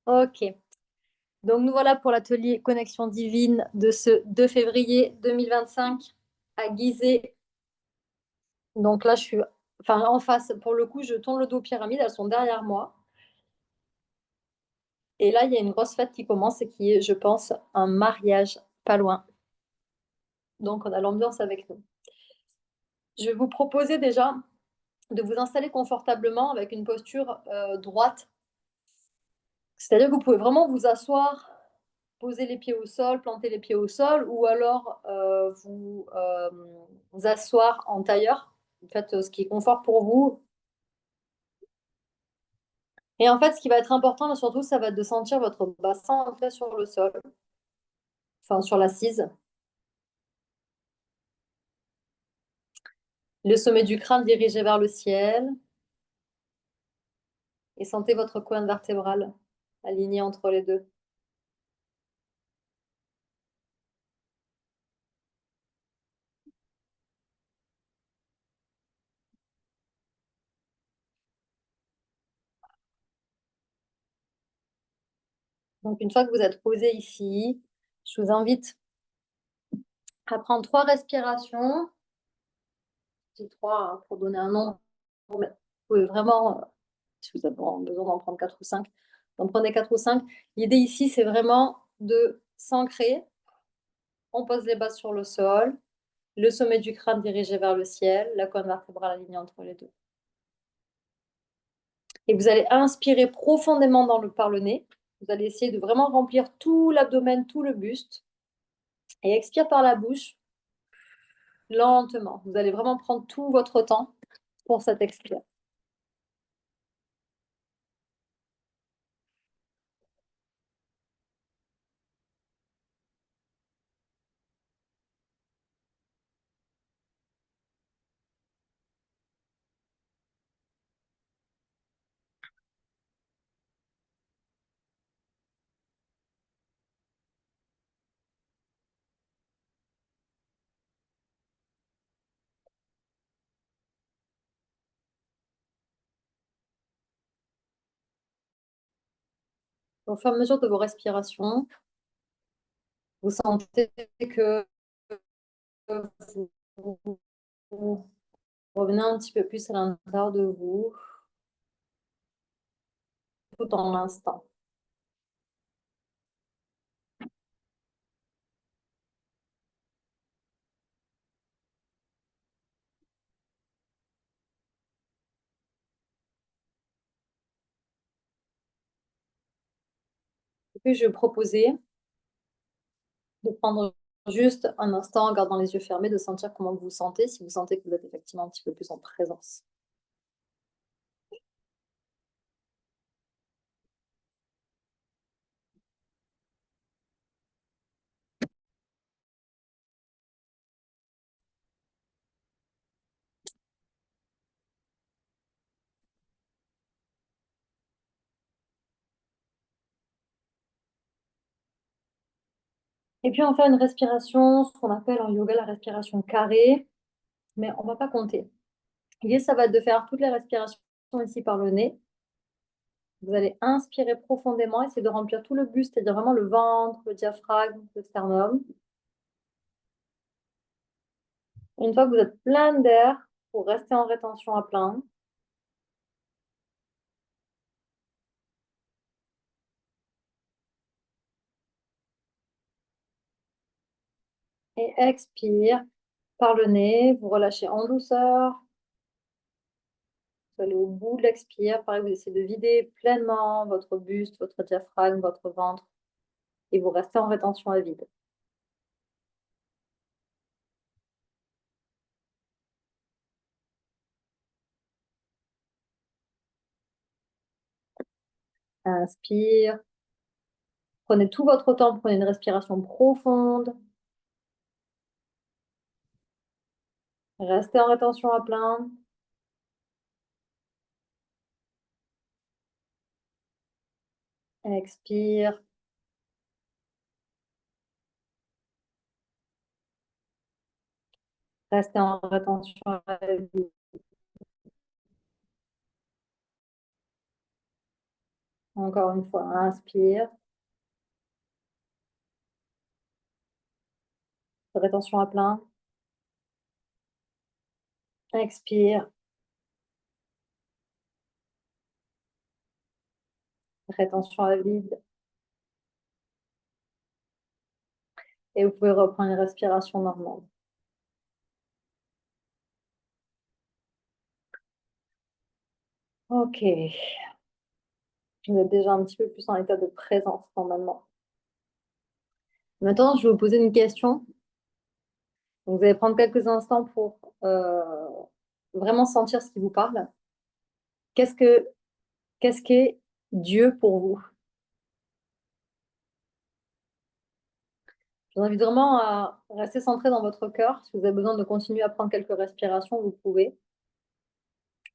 Ok. Donc nous voilà pour l'atelier Connexion divine de ce 2 février 2025 à Gizeh. Donc là, je suis en face. Pour le coup, je tourne le dos aux pyramides. Elles sont derrière moi. Et là, il y a une grosse fête qui commence et qui est, je pense, un mariage pas loin. Donc on a l'ambiance avec nous. Je vais vous proposer déjà de vous installer confortablement avec une posture droite. C'est-à-dire que vous pouvez vraiment vous asseoir, poser les pieds au sol, planter les pieds au sol, ou alors vous asseoir en tailleur. Faites ce qui est confort pour vous. Et en fait, ce qui va être important, surtout, ça va être de sentir votre bassin entrer sur le sol, enfin sur l'assise. Le sommet du crâne dirigé vers le ciel. Et sentez votre colonne vertébrale alignée entre les deux. Donc, une fois que vous êtes posé ici, je vous invite à prendre 3 respirations. Je dis 3 hein, pour donner un nombre. Vous pouvez vraiment, si vous avez besoin d'en prendre 4 ou 5, d'en prenez 4 ou 5. L'idée ici, c'est vraiment de s'ancrer. On pose les bases sur le sol, le sommet du crâne dirigé vers le ciel, la colonne vertébrale alignée entre les deux. Et vous allez inspirer profondément par le nez. Vous allez essayer de vraiment remplir tout l'abdomen, tout le buste. Et expire par la bouche, lentement. Vous allez vraiment prendre tout votre temps pour cette expire. Au fur et à mesure de vos respirations, vous sentez que vous revenez un petit peu plus à l'intérieur de vous, tout dans l'instant. Et puis, je vais vous proposer de prendre juste un instant en gardant les yeux fermés, de sentir comment vous vous sentez, si vous sentez que vous êtes effectivement un petit peu plus en présence. Et puis, on fait une respiration, ce qu'on appelle en yoga la respiration carrée, mais on ne va pas compter. L'idée, ça va être de faire toutes les respirations ici par le nez. Vous allez inspirer profondément, essayer de remplir tout le buste, c'est-à-dire vraiment le ventre, le diaphragme, le sternum. Une fois que vous êtes plein d'air, vous restez en rétention à plein. Et expire par le nez, vous relâchez en douceur. Vous allez au bout de l'expire. Pareil, vous essayez de vider pleinement votre buste, votre diaphragme, votre ventre. Et vous restez en rétention à vide. Inspire. Prenez tout votre temps, prenez une respiration profonde. Restez en rétention à plein. Expire. Restez en rétention à vide. Encore une fois, inspire. Rétention à plein. Expire. Rétention à vide. Et vous pouvez reprendre une respiration normale. Ok. Vous êtes déjà un petit peu plus en état de présence normalement. Maintenant, je vais vous poser une question. Donc, vous allez prendre quelques instants pour vraiment sentir ce qui vous parle. Qu'est-ce que, qu'est-ce qu'est Dieu pour vous? Je vous invite vraiment à rester centré dans votre cœur. Si vous avez besoin de continuer à prendre quelques respirations, vous pouvez.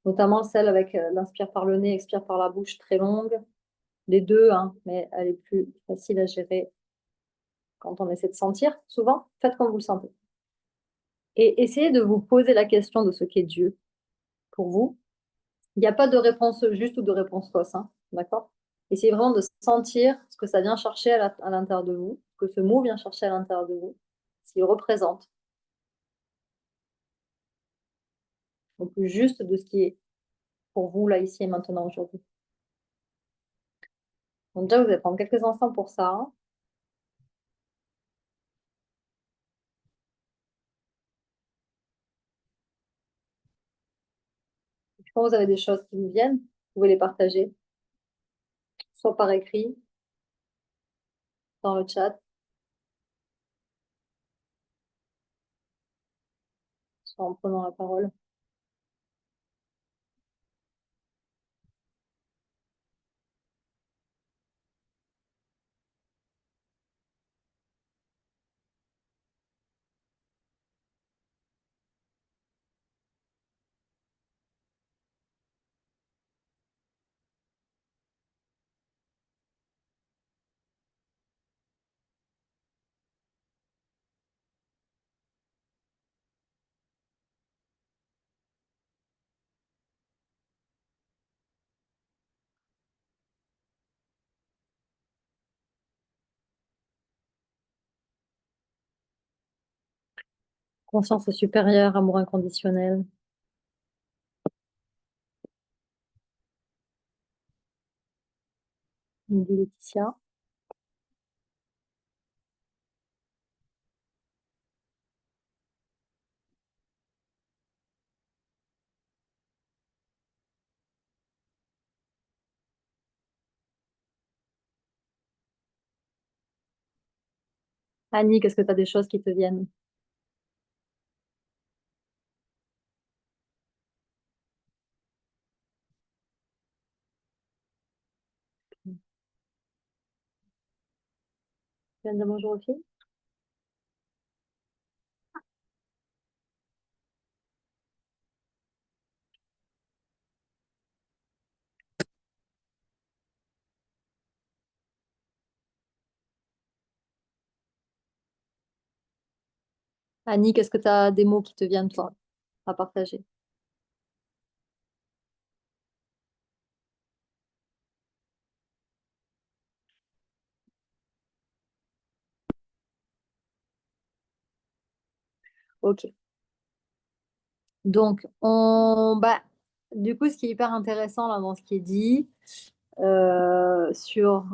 Notamment celle avec l'inspire par le nez, expire par la bouche très longue. Les deux, hein, mais elle est plus facile à gérer quand on essaie de sentir. Souvent, faites comme vous le sentez. Et essayez de vous poser la question de ce qu'est Dieu pour vous. Il n'y a pas de réponse juste ou de réponse fausse, hein, d'accord? Essayez vraiment de sentir ce que ça vient chercher à l'intérieur de vous, ce que ce mot vient chercher à l'intérieur de vous, ce qu'il représente. Donc, plus juste de ce qui est pour vous, là, ici et maintenant, aujourd'hui. Donc, déjà, vous allez prendre quelques instants pour ça, hein. Quand vous avez des choses qui vous viennent, vous pouvez les partager, soit par écrit, dans le chat, soit en prenant la parole. Conscience supérieure, amour inconditionnel. Me dit Laetitia. Annie, qu'est-ce que tu as des choses qui te viennent? Tu viens de dire bonjour aux filles? Annie, qu'est-ce que tu as des mots qui te viennent, toi, à partager? Ok. Donc, du coup, ce qui est hyper intéressant là, dans ce qui est dit sur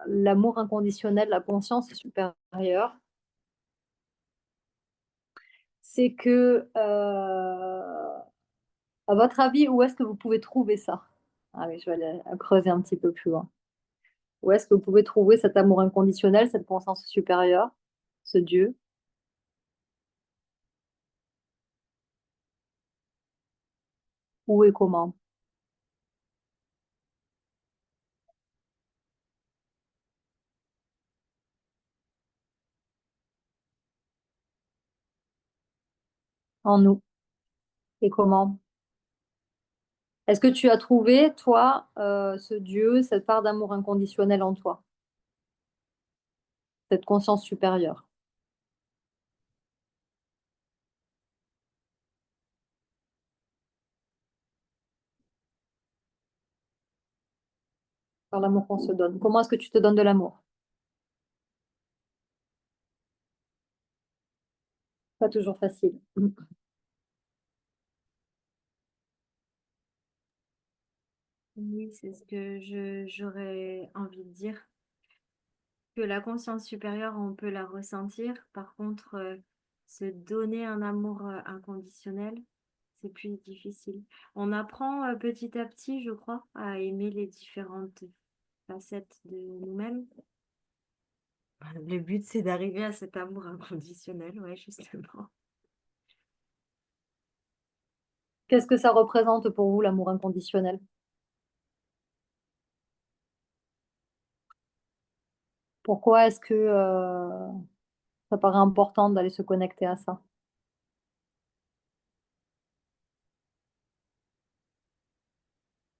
l'amour inconditionnel, la conscience supérieure, c'est que, à votre avis, où est-ce que vous pouvez trouver ça? Allez, je vais aller creuser un petit peu plus loin. Où est-ce que vous pouvez trouver cet amour inconditionnel, cette conscience supérieure, ce Dieu? Où et comment? En nous. Et comment? Est-ce que tu as trouvé, toi, ce Dieu, cette part d'amour inconditionnel en toi, cette conscience supérieure? par l'amour qu'on se donne. Comment est-ce que tu te donnes de l'amour? Pas toujours facile. Oui, c'est ce que j'aurais envie de dire. Que la conscience supérieure, on peut la ressentir. Par contre, se donner un amour inconditionnel, c'est plus difficile. On apprend petit à petit, je crois, à aimer les différentes facettes de nous-mêmes. Le but, c'est d'arriver à cet amour inconditionnel, ouais, justement. Qu'est-ce que ça représente pour vous, l'amour inconditionnel? Pourquoi est-ce que, ça paraît important d'aller se connecter à ça?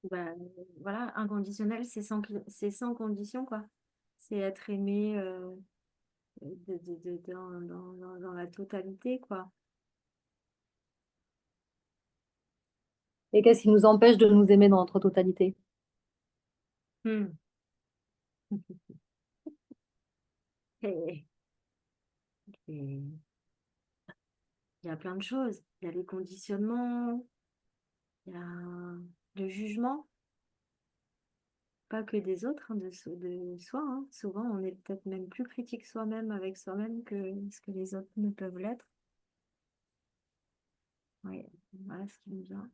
Bah, voilà, inconditionnel, c'est sans condition, quoi. C'est être aimé dans la totalité, quoi. Et qu'est-ce qui nous empêche de nous aimer dans notre totalité? Hmm. Et- et il y a plein de choses. Il y a les conditionnements, il y a le jugement, pas que des autres, hein, de soi, hein. Souvent, on est peut-être même plus critique soi-même avec soi-même que ce que les autres ne peuvent l'être. Ouais, voilà ce qui me vient.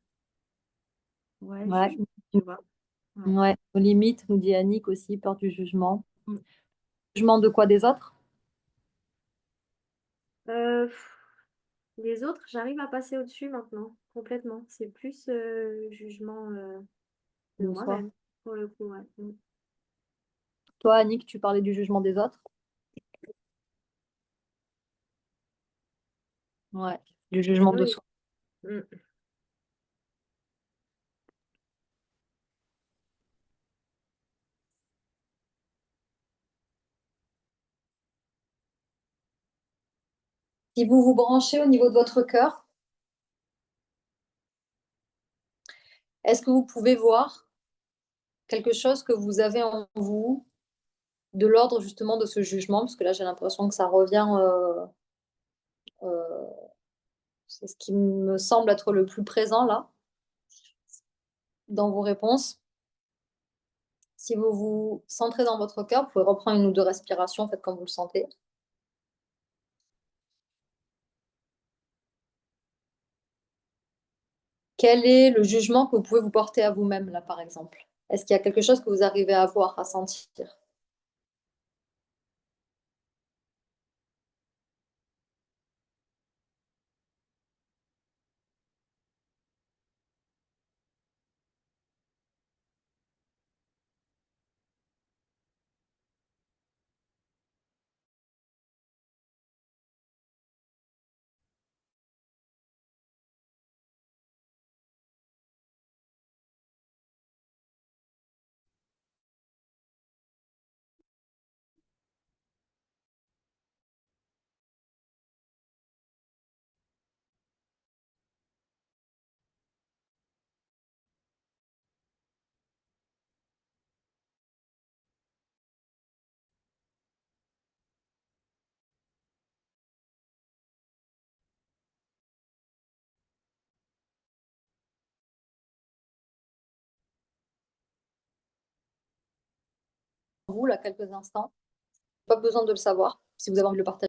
Ouais, Ouais, jugement, tu vois. Ouais. ouais, nos limites, nous dit Annick aussi, peur du jugement. Mm. Jugement de quoi? Des autres? Pff, les autres, j'arrive à passer au-dessus maintenant, complètement. C'est plus jugement de De soi. moi-même, pour le coup. Ouais. Mm. Toi, Annick, tu parlais du jugement des autres? Ouais, du jugement de Oui. soi. Mm. Si vous vous branchez au niveau de votre cœur, est-ce que vous pouvez voir quelque chose que vous avez en vous, de l'ordre justement de ce jugement? Parce que là, j'ai l'impression que ça revient, c'est ce qui me semble être le plus présent là, dans vos réponses. Si vous vous centrez dans votre cœur, vous pouvez reprendre une ou deux respirations, faites comme vous le sentez. Quel est le jugement que vous pouvez vous porter à vous-même là, par exemple? Est-ce qu'il y a quelque chose que vous arrivez à voir, à sentir? Vous, là, quelques instants. Pas besoin de le savoir, si vous avez envie de le partager.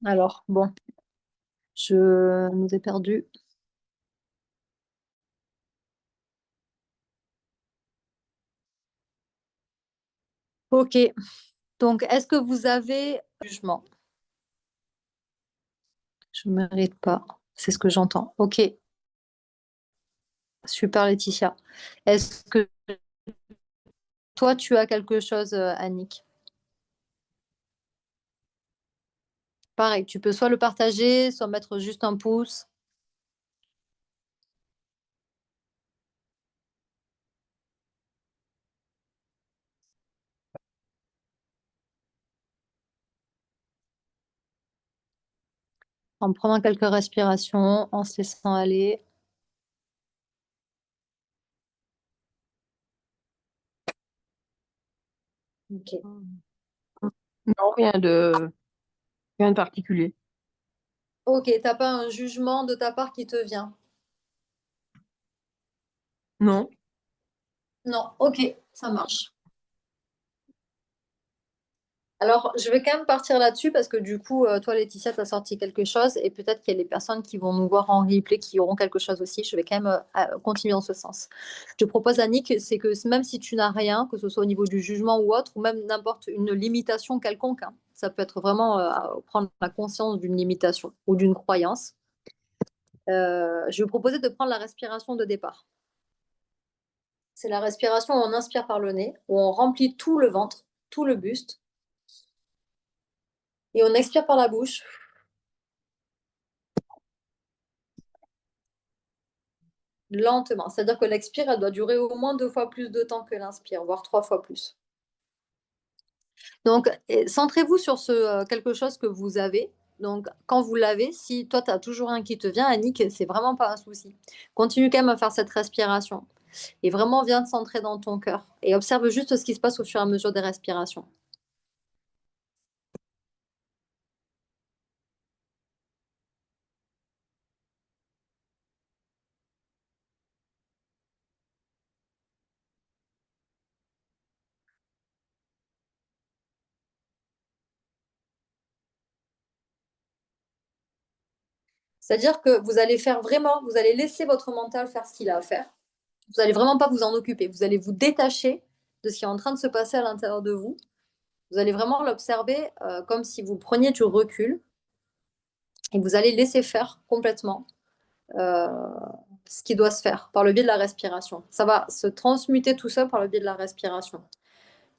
Alors, bon, je nous ai perdus. Ok. Donc, est-ce que vous avez jugement? Je ne mérite pas. C'est ce que j'entends. Ok, super Laetitia. Est-ce que toi, tu as quelque chose, Annick? Pareil, tu peux soit le partager, soit mettre juste un pouce. En prenant quelques respirations, en se laissant aller. Ok. Non, rien de particulier. Ok, t'as pas un jugement de ta part qui te vient? Non. Non, ok, ça marche. Alors, je vais quand même partir là-dessus parce que du coup, toi, Laetitia, tu as sorti quelque chose et peut-être qu'il y a des personnes qui vont nous voir en replay qui auront quelque chose aussi. Je vais quand même continuer dans ce sens. Je te propose, Annick, c'est que même si tu n'as rien, que ce soit au niveau du jugement ou autre, ou même n'importe une limitation quelconque, hein, ça peut être vraiment prendre la conscience d'une limitation ou d'une croyance. Je vais vous proposer de prendre la respiration de départ. C'est la respiration où on inspire par le nez, où on remplit tout le ventre, tout le buste, et on expire par la bouche. Lentement. C'est-à-dire que l'expire, elle doit durer au moins 2 fois plus de temps que l'inspire, voire 3 fois plus. Donc, centrez-vous sur ce quelque chose que vous avez. Donc, quand vous l'avez, si toi, tu as toujours un qui te vient, Annick, c'est vraiment pas un souci. Continue quand même à faire cette respiration. Et vraiment, viens te centrer dans ton cœur. Et observe juste ce qui se passe au fur et à mesure des respirations. C'est-à-dire que vous allez faire vraiment, vous allez laisser votre mental faire ce qu'il a à faire. Vous n'allez vraiment pas vous en occuper. Vous allez vous détacher de ce qui est en train de se passer à l'intérieur de vous. Vous allez vraiment l'observer comme si vous preniez du recul et vous allez laisser faire complètement euh, ce qui doit se faire par le biais de la respiration. Ça va se transmuter tout seul par le biais de la respiration.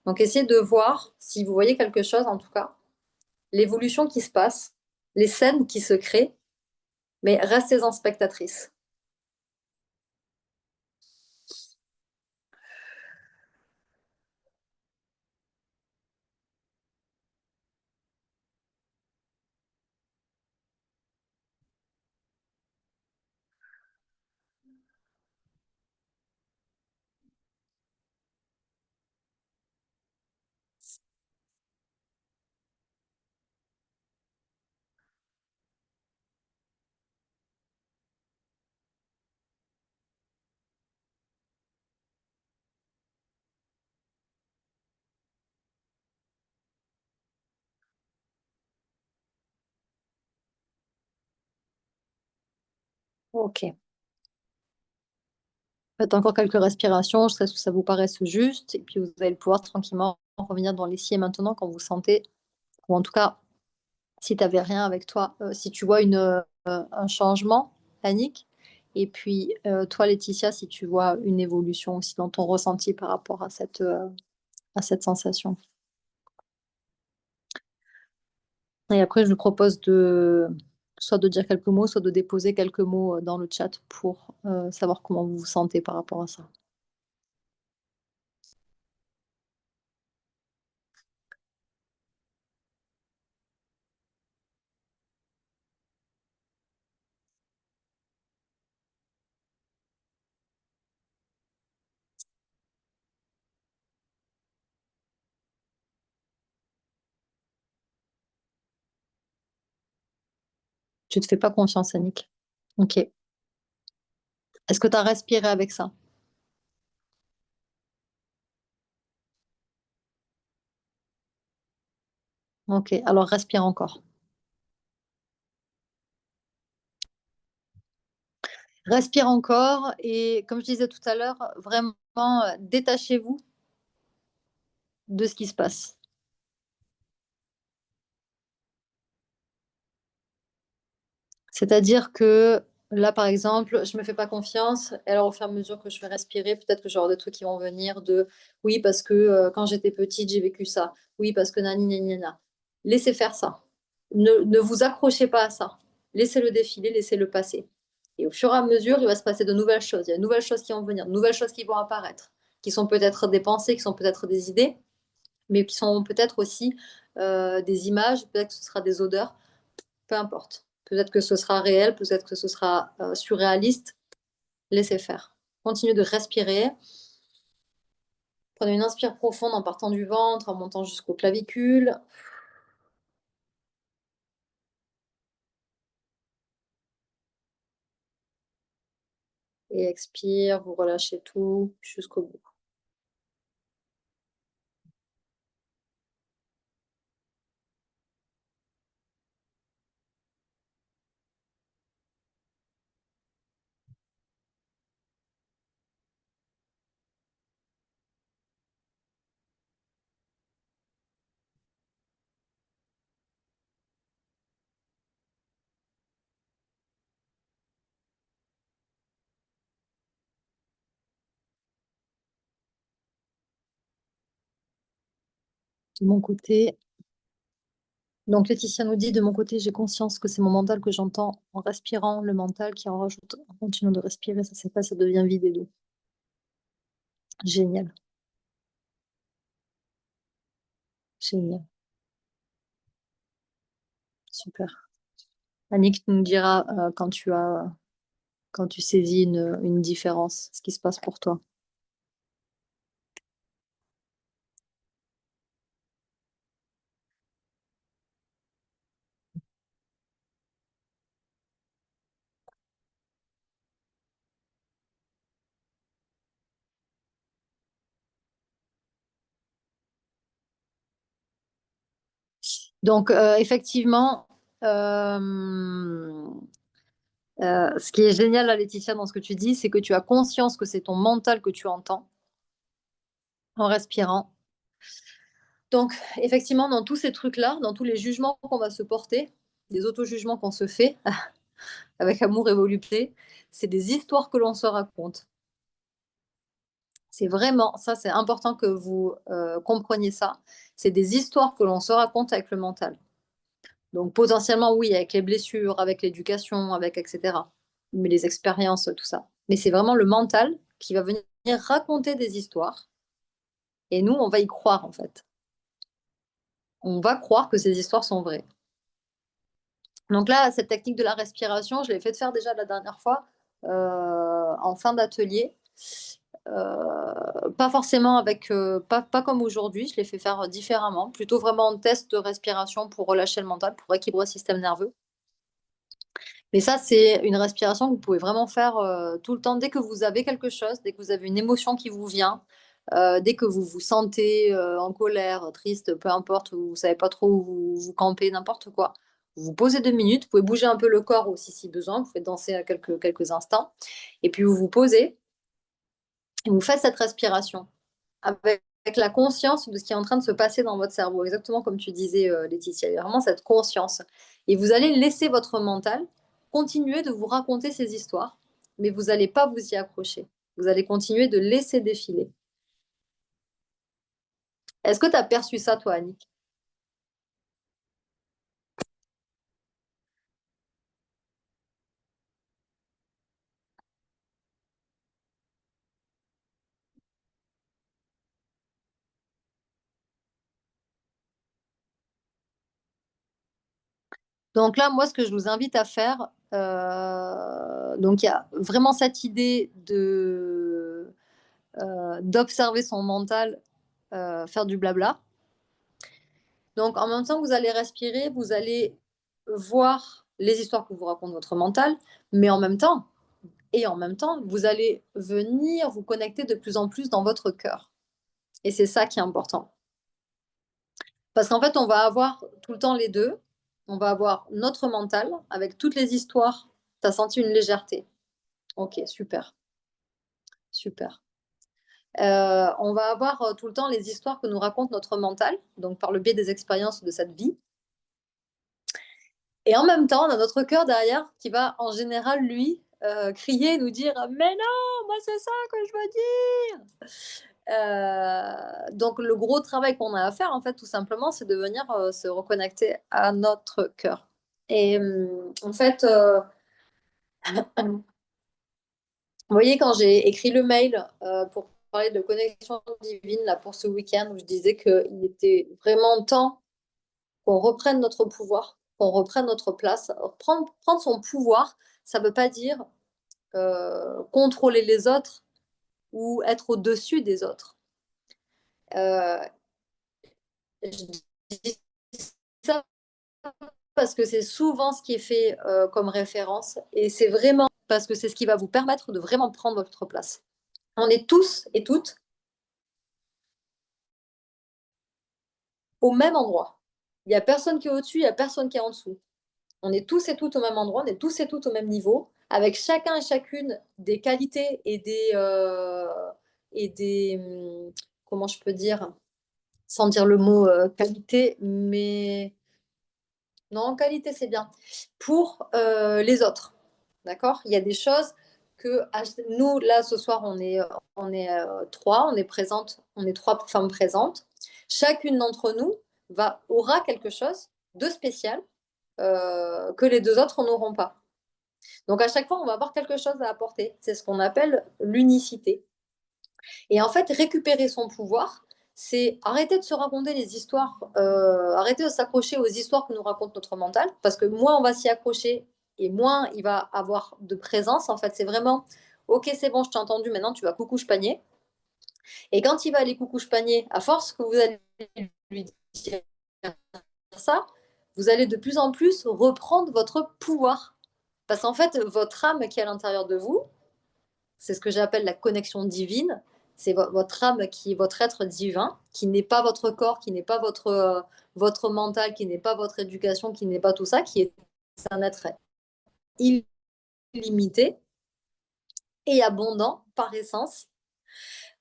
Donc essayez de voir, si vous voyez quelque chose en tout cas, l'évolution qui se passe, les scènes qui se créent, mais restez en spectatrice. Ok. Faites encore quelques respirations jusqu'à ce que ça vous paraisse juste, et puis vous allez pouvoir tranquillement revenir dans l'ici et maintenant quand vous sentez, ou en tout cas, si tu n'avais rien avec toi, si tu vois un changement, Annick, et puis toi, Laetitia, si tu vois une évolution aussi dans ton ressenti par rapport à cette sensation. Et après, je vous propose soit de dire quelques mots, soit de déposer quelques mots dans le chat pour savoir comment vous vous sentez par rapport à ça. Tu te fais pas confiance, Annick. Ok. Est-ce que tu as respiré avec ça? Ok, alors respire encore. Respire encore et comme je disais tout à l'heure, vraiment détachez-vous de ce qui se passe. C'est-à-dire que là, par exemple, je me fais pas confiance. Et alors, au fur et à mesure que je vais respirer, peut-être que j'aurai des trucs qui vont venir de oui, parce que quand j'étais petite, j'ai vécu ça. Oui, parce que nani, nani, nana. Laissez faire ça. Ne vous accrochez pas à ça. Laissez-le défiler, laissez-le passer. Et au fur et à mesure, il va se passer de nouvelles choses. Il y a de nouvelles choses qui vont venir, de nouvelles choses qui vont apparaître, qui sont peut-être des pensées, qui sont peut-être des idées, mais qui sont peut-être aussi des images, peut-être que ce sera des odeurs, peu importe. Peut-être que ce sera réel, peut-être que ce sera surréaliste. Laissez faire. Continuez de respirer. Prenez une inspire profonde en partant du ventre, en montant jusqu'aux clavicules. Et expire, vous relâchez tout jusqu'au bout. De mon côté, donc Laetitia nous dit, de mon côté, j'ai conscience que c'est mon mental que j'entends en respirant, le mental qui en rajoute en continuant de respirer, ça c'est pas, ça devient vide et doux. Génial. Génial. Super. Annick nous dira quand tu saisis une différence, ce qui se passe pour toi. Donc, effectivement, ce qui est génial, là, Laetitia, dans ce que tu dis, c'est que tu as conscience que c'est ton mental que tu entends en respirant. Donc, effectivement, dans tous ces trucs-là, dans tous les jugements qu'on va se porter, les auto-jugements qu'on se fait, avec amour et volupté, c'est des histoires que l'on se raconte. C'est vraiment, ça, c'est important que vous compreniez ça. C'est des histoires que l'on se raconte avec le mental. Donc, potentiellement, oui, avec les blessures, avec l'éducation, avec etc. Mais les expériences, tout ça. Mais c'est vraiment le mental qui va venir raconter des histoires. Et nous, on va y croire, en fait. On va croire que ces histoires sont vraies. Donc là, cette technique de la respiration, je l'ai fait faire déjà la dernière fois en fin d'atelier. Pas forcément avec, pas comme aujourd'hui, je l'ai fait faire différemment, plutôt vraiment en test de respiration pour relâcher le mental, pour équilibrer le système nerveux. Mais ça, c'est une respiration que vous pouvez vraiment faire tout le temps, dès que vous avez quelque chose, dès que vous avez une émotion qui vous vient, dès que vous vous sentez en colère, triste, peu importe, vous ne savez pas trop où vous campez, n'importe quoi. Vous vous posez 2 minutes, vous pouvez bouger un peu le corps aussi si besoin, vous pouvez danser à quelques instants, et puis vous vous posez, et vous faites cette respiration avec la conscience de ce qui est en train de se passer dans votre cerveau, exactement comme tu disais, Laetitia. Il y a vraiment cette conscience. Et vous allez laisser votre mental continuer de vous raconter ces histoires, mais vous n'allez pas vous y accrocher. Vous allez continuer de laisser défiler. Est-ce que tu as perçu ça, toi, Annick? Donc là, moi, ce que je vous invite à faire, donc il y a vraiment cette idée d'observer son mental, faire du blabla. Donc, en même temps que vous allez respirer, vous allez voir les histoires que vous raconte votre mental, mais en même temps, vous allez venir vous connecter de plus en plus dans votre cœur. Et c'est ça qui est important. Parce qu'en fait, on va avoir tout le temps les deux. On va avoir notre mental avec toutes les histoires. Tu as senti une légèreté. Ok, super, super. On va avoir tout le temps les histoires que nous raconte notre mental, donc par le biais des expériences de cette vie. Et en même temps, on a notre cœur derrière qui va, en général, lui, crier et nous dire « Mais non, moi, c'est ça que je veux dire !» Donc, le gros travail qu'on a à faire, en fait, tout simplement, c'est de venir se reconnecter à notre cœur. Et en fait, vous voyez, quand j'ai écrit le mail pour parler de connexion divine là, pour ce week-end, où je disais qu'il était vraiment temps qu'on reprenne notre pouvoir, qu'on reprenne notre place. Prendre son pouvoir, ça ne veut pas dire contrôler les autres ou être au-dessus des autres. Je dis ça parce que c'est souvent ce qui est fait comme référence et c'est vraiment parce que c'est ce qui va vous permettre de vraiment prendre votre place. On est tous et toutes au même endroit. Il n'y a personne qui est au-dessus, il n'y a personne qui est en dessous. On est tous et toutes au même endroit, on est tous et toutes au même niveau, avec chacun et chacune des qualités et des comment je peux dire, sans dire le mot qualité, mais non, qualité c'est bien, pour les autres. D'accord? Il y a des choses que nous, là, ce soir, on est trois, on est présentes, on est trois femmes présentes. Chacune d'entre nous aura quelque chose de spécial que les deux autres n'auront pas. Donc à chaque fois, on va avoir quelque chose à apporter. C'est ce qu'on appelle l'unicité. Et en fait, récupérer son pouvoir, c'est arrêter de se raconter les histoires, arrêter de s'accrocher aux histoires que nous raconte notre mental, parce que moins on va s'y accrocher et moins il va avoir de présence. En fait, c'est vraiment, ok, c'est bon, je t'ai entendu, maintenant tu vas coucouche panier. Et quand il va aller coucouche panier, à force que vous allez lui dire ça, vous allez de plus en plus reprendre votre pouvoir. Parce qu'en fait, votre âme qui est à l'intérieur de vous, c'est ce que j'appelle la connexion divine. C'est votre âme qui est votre être divin, qui n'est pas votre corps, qui n'est pas votre mental, qui n'est pas votre éducation, qui n'est pas tout ça, qui est un être illimité et abondant par essence.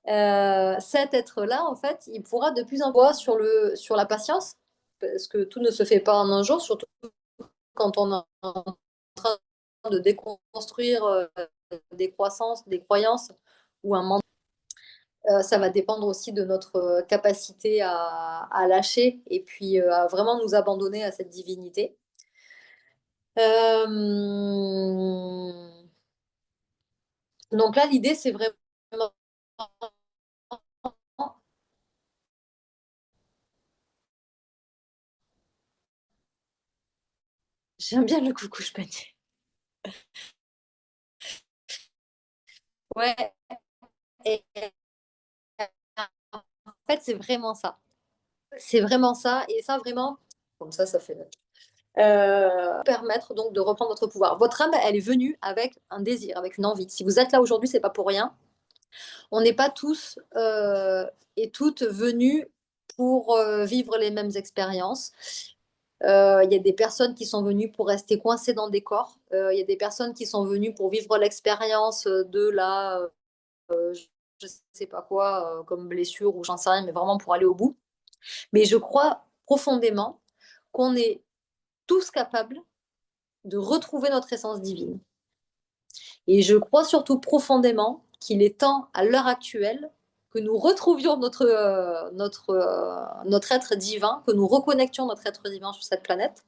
Cet être-là, en fait, il pourra de plus en plus sur la patience, parce que tout ne se fait pas en un jour, surtout quand on est en train de déconstruire des croyances ou un mental. Ça va dépendre aussi de notre capacité à lâcher et puis à vraiment nous abandonner à cette divinité. Donc là, l'idée, c'est vraiment... J'aime bien le coucou panier. Ouais. Et en fait, c'est vraiment ça. C'est vraiment ça. Et ça, vraiment, comme ça fait... permettre donc de reprendre votre pouvoir. Votre âme, elle est venue avec un désir, avec une envie. Si vous êtes là aujourd'hui, c'est pas pour rien. On n'est pas tous et toutes venus pour vivre les mêmes expériences. Il y a des personnes qui sont venues pour rester coincées dans des corps. Il y a des personnes qui sont venues pour vivre l'expérience de la, je sais pas quoi, comme blessure ou j'en sais rien, mais vraiment pour aller au bout. Mais je crois profondément qu'on est tous capables de retrouver notre essence divine. Et je crois surtout profondément qu'il est temps, à l'heure actuelle, que nous retrouvions notre être divin, que nous reconnections notre être divin sur cette planète,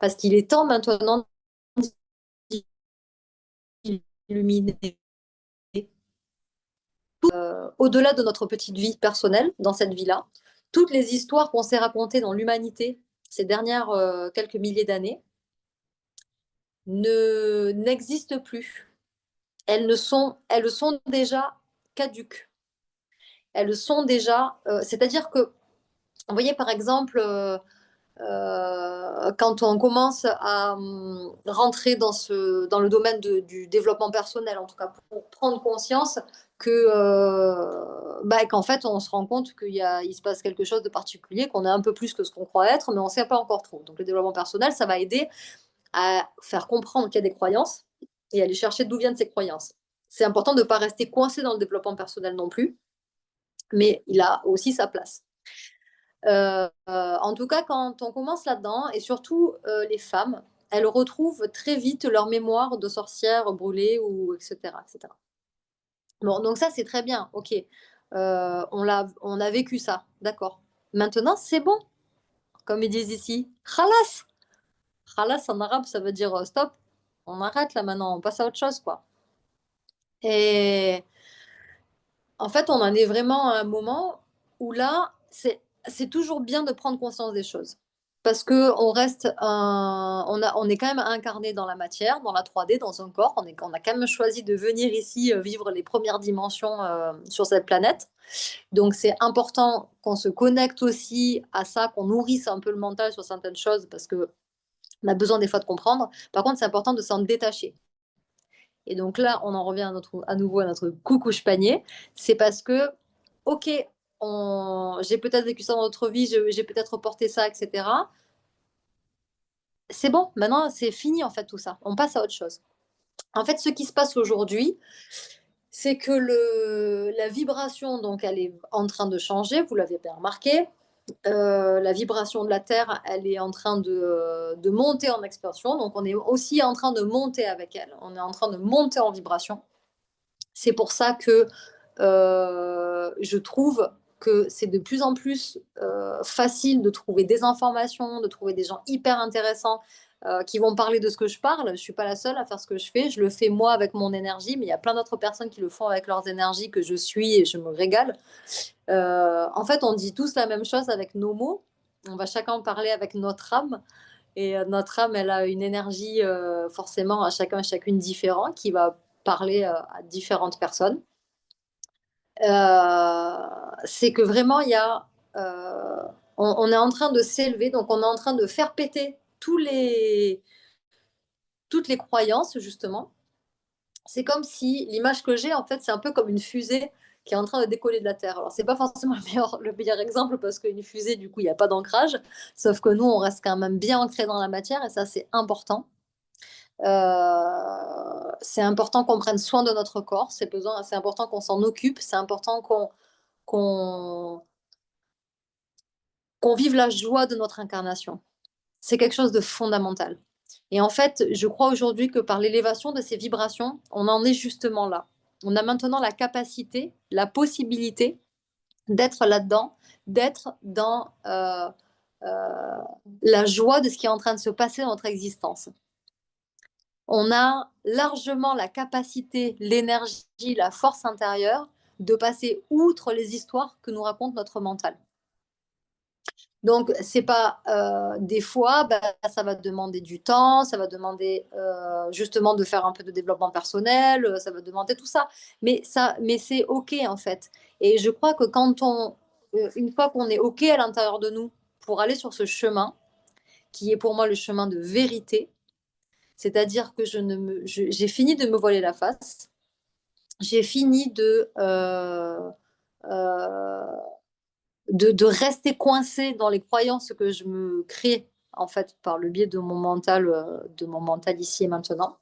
parce qu'il est temps maintenant d'illuminer au-delà de notre petite vie personnelle, dans cette vie-là, toutes les histoires qu'on s'est racontées dans l'humanité ces dernières quelques milliers d'années n'existent plus. Elles sont déjà caduques. Elles sont déjà... c'est-à-dire que, vous voyez, par exemple, quand on commence à rentrer dans le domaine du développement personnel, en tout cas pour prendre conscience qu'en fait, on se rend compte il se passe quelque chose de particulier, qu'on est un peu plus que ce qu'on croit être, mais on ne sait pas encore trop. Donc le développement personnel, ça va aider à faire comprendre qu'il y a des croyances et aller chercher d'où viennent ces croyances. C'est important de ne pas rester coincé dans le développement personnel non plus, mais il a aussi sa place. En tout cas, quand on commence là-dedans, et surtout les femmes, elles retrouvent très vite leur mémoire de sorcière brûlée ou etc., etc. Bon, donc ça, c'est très bien. OK. On a vécu ça. D'accord. Maintenant, c'est bon. Comme ils disent ici, khalas. Khalas en arabe, ça veut dire stop. On arrête là maintenant, on passe à autre chose, quoi. Et en fait, on en est vraiment à un moment où là, c'est toujours bien de prendre conscience des choses. Parce que on est quand même incarné dans la matière, dans la 3D, dans un corps. On a quand même choisi de venir ici vivre les premières dimensions sur cette planète. Donc, c'est important qu'on se connecte aussi à ça, qu'on nourrisse un peu le mental sur certaines choses parce que on a besoin des fois de comprendre. Par contre, c'est important de s'en détacher. Et donc là, on en revient à nouveau à notre coucouche panier. C'est parce que, ok, j'ai peut-être vécu ça dans notre vie, j'ai peut-être reporté ça, etc. C'est bon, maintenant c'est fini en fait tout ça. On passe à autre chose. En fait, ce qui se passe aujourd'hui, c'est que la vibration, donc, elle est en train de changer, vous l'avez bien remarqué. La vibration de la Terre, elle est en train de monter en expansion. Donc, on est aussi en train de monter avec elle. On est en train de monter en vibration. C'est pour ça que je trouve que c'est de plus en plus facile de trouver des informations, de trouver des gens hyper intéressants qui vont parler de ce que je parle. Je ne suis pas la seule à faire ce que je fais. Je le fais moi avec mon énergie, mais il y a plein d'autres personnes qui le font avec leurs énergies que je suis et je me régale. En fait, on dit tous la même chose avec nos mots. On va chacun parler avec notre âme. Et notre âme, elle a une énergie forcément à chacun et chacune différent qui va parler à différentes personnes. C'est que vraiment, on est en train de s'élever, donc on est en train de faire péter toutes les croyances, justement. C'est comme si l'image que j'ai, en fait, c'est un peu comme une fusée qui est en train de décoller de la Terre. Alors, c'est pas forcément le meilleur exemple parce qu'une fusée, du coup, il n'y a pas d'ancrage. Sauf que nous, on reste quand même bien ancré dans la matière et ça, c'est important. C'est important qu'on prenne soin de notre corps. C'est important qu'on s'en occupe. C'est important qu'on vive la joie de notre incarnation. C'est quelque chose de fondamental. Et en fait, je crois aujourd'hui que par l'élévation de ces vibrations, on en est justement là. On a maintenant la capacité, la possibilité d'être là-dedans, d'être dans la joie de ce qui est en train de se passer dans notre existence. On a largement la capacité, l'énergie, la force intérieure de passer outre les histoires que nous raconte notre mental. Donc, c'est pas des fois, ça va demander du temps, ça va demander justement de faire un peu de développement personnel, ça va demander tout ça. Mais c'est OK en fait. Et je crois que une fois qu'on est OK à l'intérieur de nous pour aller sur ce chemin, qui est pour moi le chemin de vérité, c'est-à-dire que j'ai fini de me voiler la face, j'ai fini de rester coincée dans les croyances que je me crée en fait par le biais de mon mental ici et maintenant.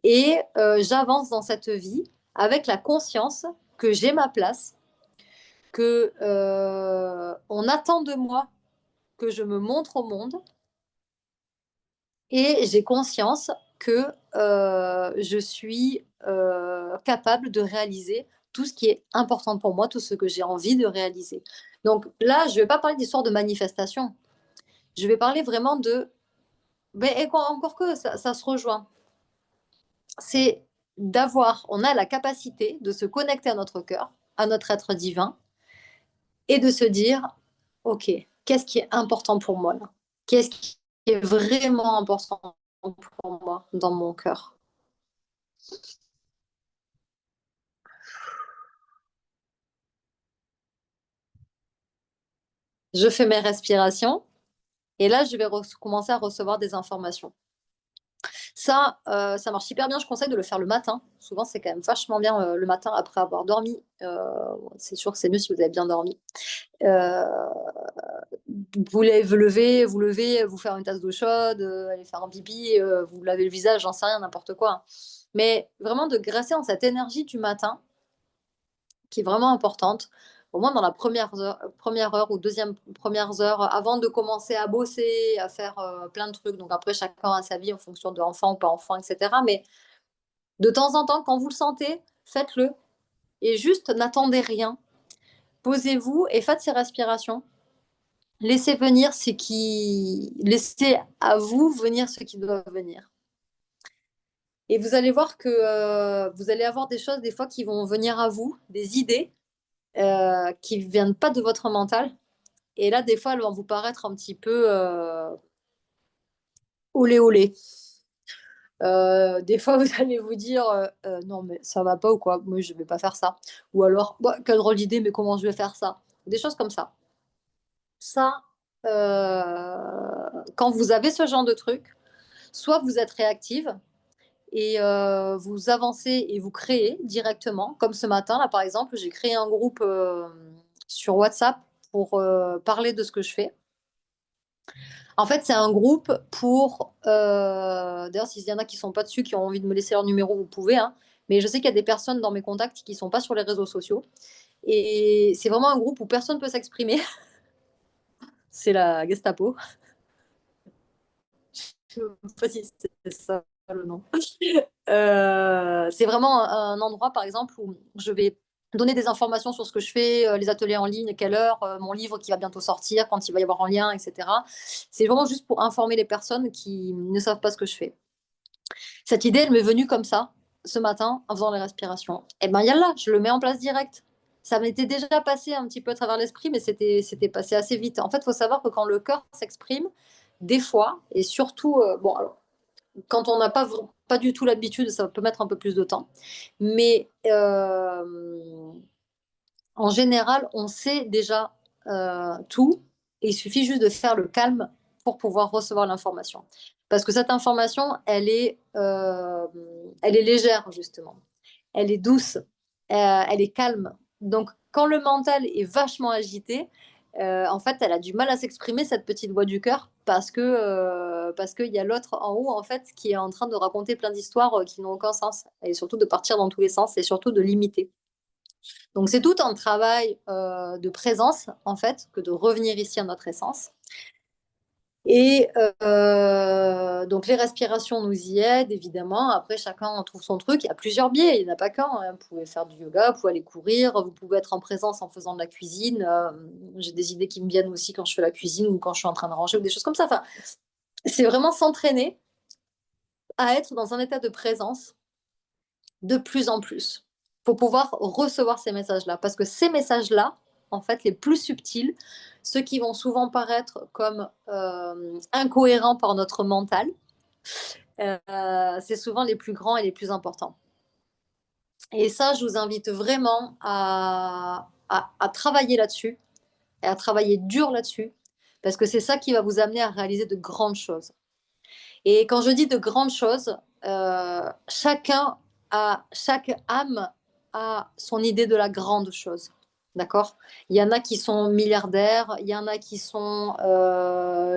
Et j'avance dans cette vie avec la conscience que j'ai ma place, que on attend de moi que je me montre au monde, et j'ai conscience que je suis capable de réaliser tout ce qui est important pour moi, tout ce que j'ai envie de réaliser. Donc là, je ne vais pas parler d'histoire de manifestation. Je vais parler vraiment et encore que ça se rejoint. C'est on a la capacité de se connecter à notre cœur, à notre être divin, et de se dire, OK, qu'est-ce qui est important pour moi là? Qu'est-ce qui est vraiment important pour moi dans mon cœur? Je fais mes respirations et là, je vais commencer à recevoir des informations. Ça marche hyper bien. Je conseille de le faire le matin. Souvent, c'est quand même vachement bien le matin après avoir dormi. C'est sûr que c'est mieux si vous avez bien dormi. Vous levez, vous faire une tasse d'eau chaude, aller faire un pipi, vous lavez le visage, j'en sais rien, n'importe quoi. Mais vraiment de graisser en cette énergie du matin qui est vraiment importante. au moins dans la première heure ou premières heures, avant de commencer à bosser, à faire plein de trucs. Donc après, chacun a sa vie en fonction de enfant ou pas enfant, etc. Mais de temps en temps, quand vous le sentez, faites-le. Et juste, n'attendez rien. Posez-vous et faites ces respirations. Laissez à vous venir ce qui doit venir. Et vous allez voir que vous allez avoir des choses des fois qui vont venir à vous, des idées qui ne viennent pas de votre mental. Et là, des fois, elles vont vous paraître un petit peu olé olé. Des fois, vous allez vous dire non, mais ça va pas ou quoi? Moi, je vais pas faire ça. Ou alors, bah, quelle drôle d'idée, mais comment je vais faire ça? Des choses comme ça. Ça, quand vous avez ce genre de truc, soit vous êtes réactive et vous avancez et vous créez directement. Comme ce matin, là, par exemple, j'ai créé un groupe sur WhatsApp pour parler de ce que je fais. En fait, c'est un groupe pour. D'ailleurs, s'il y en a qui ne sont pas dessus, qui ont envie de me laisser leur numéro, vous pouvez. Hein. Mais je sais qu'il y a des personnes dans mes contacts qui ne sont pas sur les réseaux sociaux. Et c'est vraiment un groupe où personne ne peut s'exprimer. C'est la Gestapo. Je ne sais pas si c'est ça le nom. C'est vraiment un endroit, par exemple, où je vais donner des informations sur ce que je fais, les ateliers en ligne, quelle heure, mon livre qui va bientôt sortir, quand il va y avoir en lien, etc. C'est vraiment juste pour informer les personnes qui ne savent pas ce que je fais. Cette idée, elle m'est venue comme ça, ce matin, en faisant les respirations. Et ben, yallah, je le mets en place direct. Ça m'était déjà passé un petit peu à travers l'esprit, mais c'était passé assez vite. En fait, il faut savoir que quand le cœur s'exprime, des fois, et surtout, bon, alors, quand on n'a pas du tout l'habitude, ça peut mettre un peu plus de temps. Mais en général, on sait déjà tout. Et il suffit juste de faire le calme pour pouvoir recevoir l'information. Parce que cette information, elle est légère, justement. Elle est douce, elle est calme. Donc, quand le mental est vachement agité, en fait, elle a du mal à s'exprimer, cette petite voix du cœur, parce qu'il y a l'autre en haut, en fait, qui est en train de raconter plein d'histoires qui n'ont aucun sens, et surtout de partir dans tous les sens, et surtout de limiter. Donc, c'est tout un travail de présence, en fait, que de revenir ici à notre essence. Et donc, les respirations nous y aident, évidemment. Après, chacun trouve son truc. Il y a plusieurs biais, il n'y en a pas qu'un. Hein. Vous pouvez faire du yoga, vous pouvez aller courir, vous pouvez être en présence en faisant de la cuisine. J'ai des idées qui me viennent aussi quand je fais la cuisine ou quand je suis en train de ranger ou des choses comme ça. Enfin, c'est vraiment s'entraîner à être dans un état de présence de plus en plus pour pouvoir recevoir ces messages-là. Parce que ces messages-là, en fait, les plus subtils, ceux qui vont souvent paraître comme incohérents par notre mental, c'est souvent les plus grands et les plus importants. Et ça, je vous invite vraiment à travailler là-dessus et à travailler dur là-dessus, parce que c'est ça qui va vous amener à réaliser de grandes choses. Et quand je dis de grandes choses, chaque âme a son idée de la grande chose. D'accord? Il y en a qui sont milliardaires, il y en a qui sont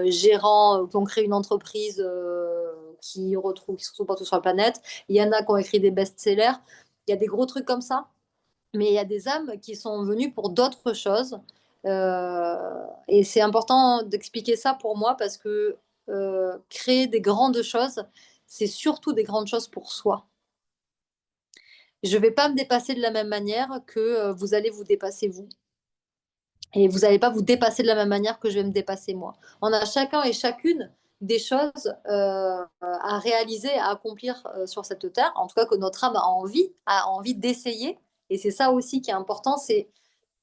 gérants, qui ont créé une entreprise qui se retrouvent partout sur la planète. Il y en a qui ont écrit des best-sellers. Il y a des gros trucs comme ça. Mais il y a des âmes qui sont venues pour d'autres choses. Et c'est important d'expliquer ça pour moi parce que créer des grandes choses, c'est surtout des grandes choses pour soi. Je ne vais pas me dépasser de la même manière que vous allez vous dépasser vous. Et vous n'allez pas vous dépasser de la même manière que je vais me dépasser moi. On a chacun et chacune des choses à réaliser, à accomplir sur cette terre. En tout cas, que notre âme a envie d'essayer. Et c'est ça aussi qui est important, c'est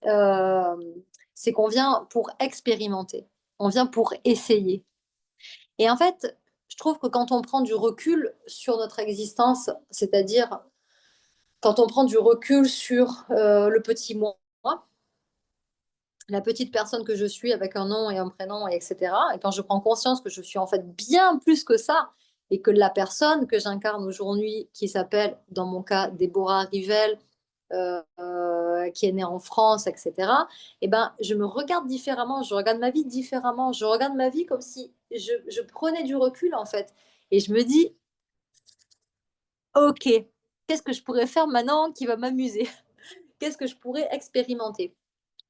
qu'on vient pour expérimenter. On vient pour essayer. Et en fait, je trouve que quand on prend du recul sur notre existence, c'est-à-dire quand on prend du recul sur le petit moi, la petite personne que je suis avec un nom et un prénom, etc. Et quand je prends conscience que je suis en fait bien plus que ça et que la personne que j'incarne aujourd'hui, qui s'appelle, dans mon cas, Déborah Rivel, qui est née en France, etc., eh ben, je me regarde différemment, je regarde ma vie différemment, je regarde ma vie comme si je prenais du recul, en fait. Et je me dis, OK, qu'est-ce que je pourrais faire maintenant qui va m'amuser? Qu'est-ce que je pourrais expérimenter?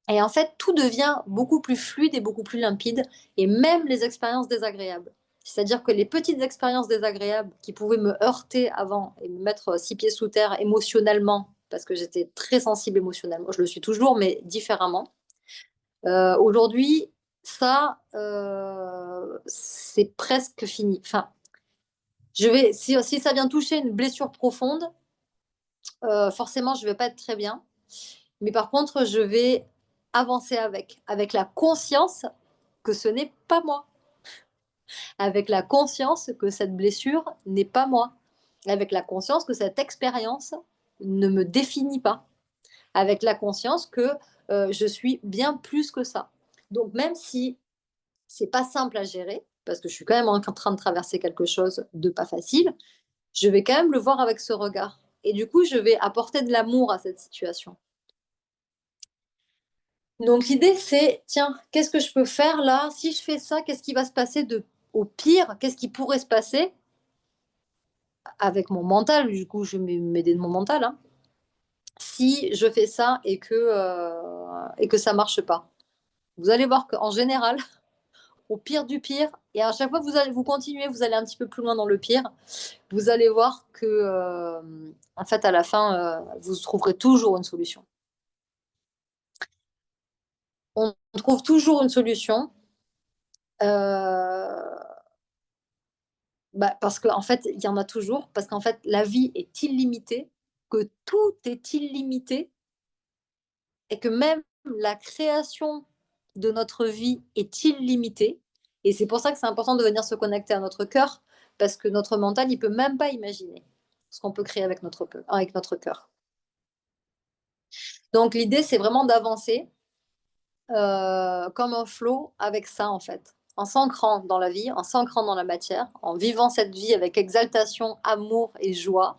Et en fait, tout devient beaucoup plus fluide et beaucoup plus limpide, et même les expériences désagréables. C'est-à-dire que les petites expériences désagréables qui pouvaient me heurter avant et me mettre 6 pieds sous terre émotionnellement, parce que j'étais très sensible émotionnellement, je le suis toujours, mais différemment. Aujourd'hui, ça, c'est presque fini. Enfin, si ça vient toucher une blessure profonde, forcément, je ne vais pas être très bien. Mais par contre, je vais avancer avec la conscience que ce n'est pas moi, avec la conscience que cette blessure n'est pas moi, avec la conscience que cette expérience ne me définit pas, avec la conscience que je suis bien plus que ça. Donc même si c'est pas simple à gérer, parce que je suis quand même en train de traverser quelque chose de pas facile, je vais quand même le voir avec ce regard. Et du coup, je vais apporter de l'amour à cette situation. Donc l'idée, c'est, tiens, qu'est-ce que je peux faire là? Si je fais ça, qu'est-ce qui va se passer au pire? Qu'est-ce qui pourrait se passer avec mon mental? Du coup, je vais m'aider de mon mental, hein. Si je fais ça et que ça marche pas. Vous allez voir qu'en général, au pire du pire, et à chaque fois que vous continuez, vous allez un petit peu plus loin dans le pire, vous allez voir que, en fait, à la fin, vous trouverez toujours une solution. On trouve toujours une solution. Parce qu'en fait, il y en a toujours, parce qu'en fait, la vie est illimitée, que tout est illimité, et que même la création de notre vie est illimitée. Et c'est pour ça que c'est important de venir se connecter à notre cœur, parce que notre mental, il peut même pas imaginer ce qu'on peut créer avec notre cœur. Donc l'idée, c'est vraiment d'avancer comme un flot avec ça, en fait. En s'ancrant dans la vie, en s'ancrant dans la matière, en vivant cette vie avec exaltation, amour et joie,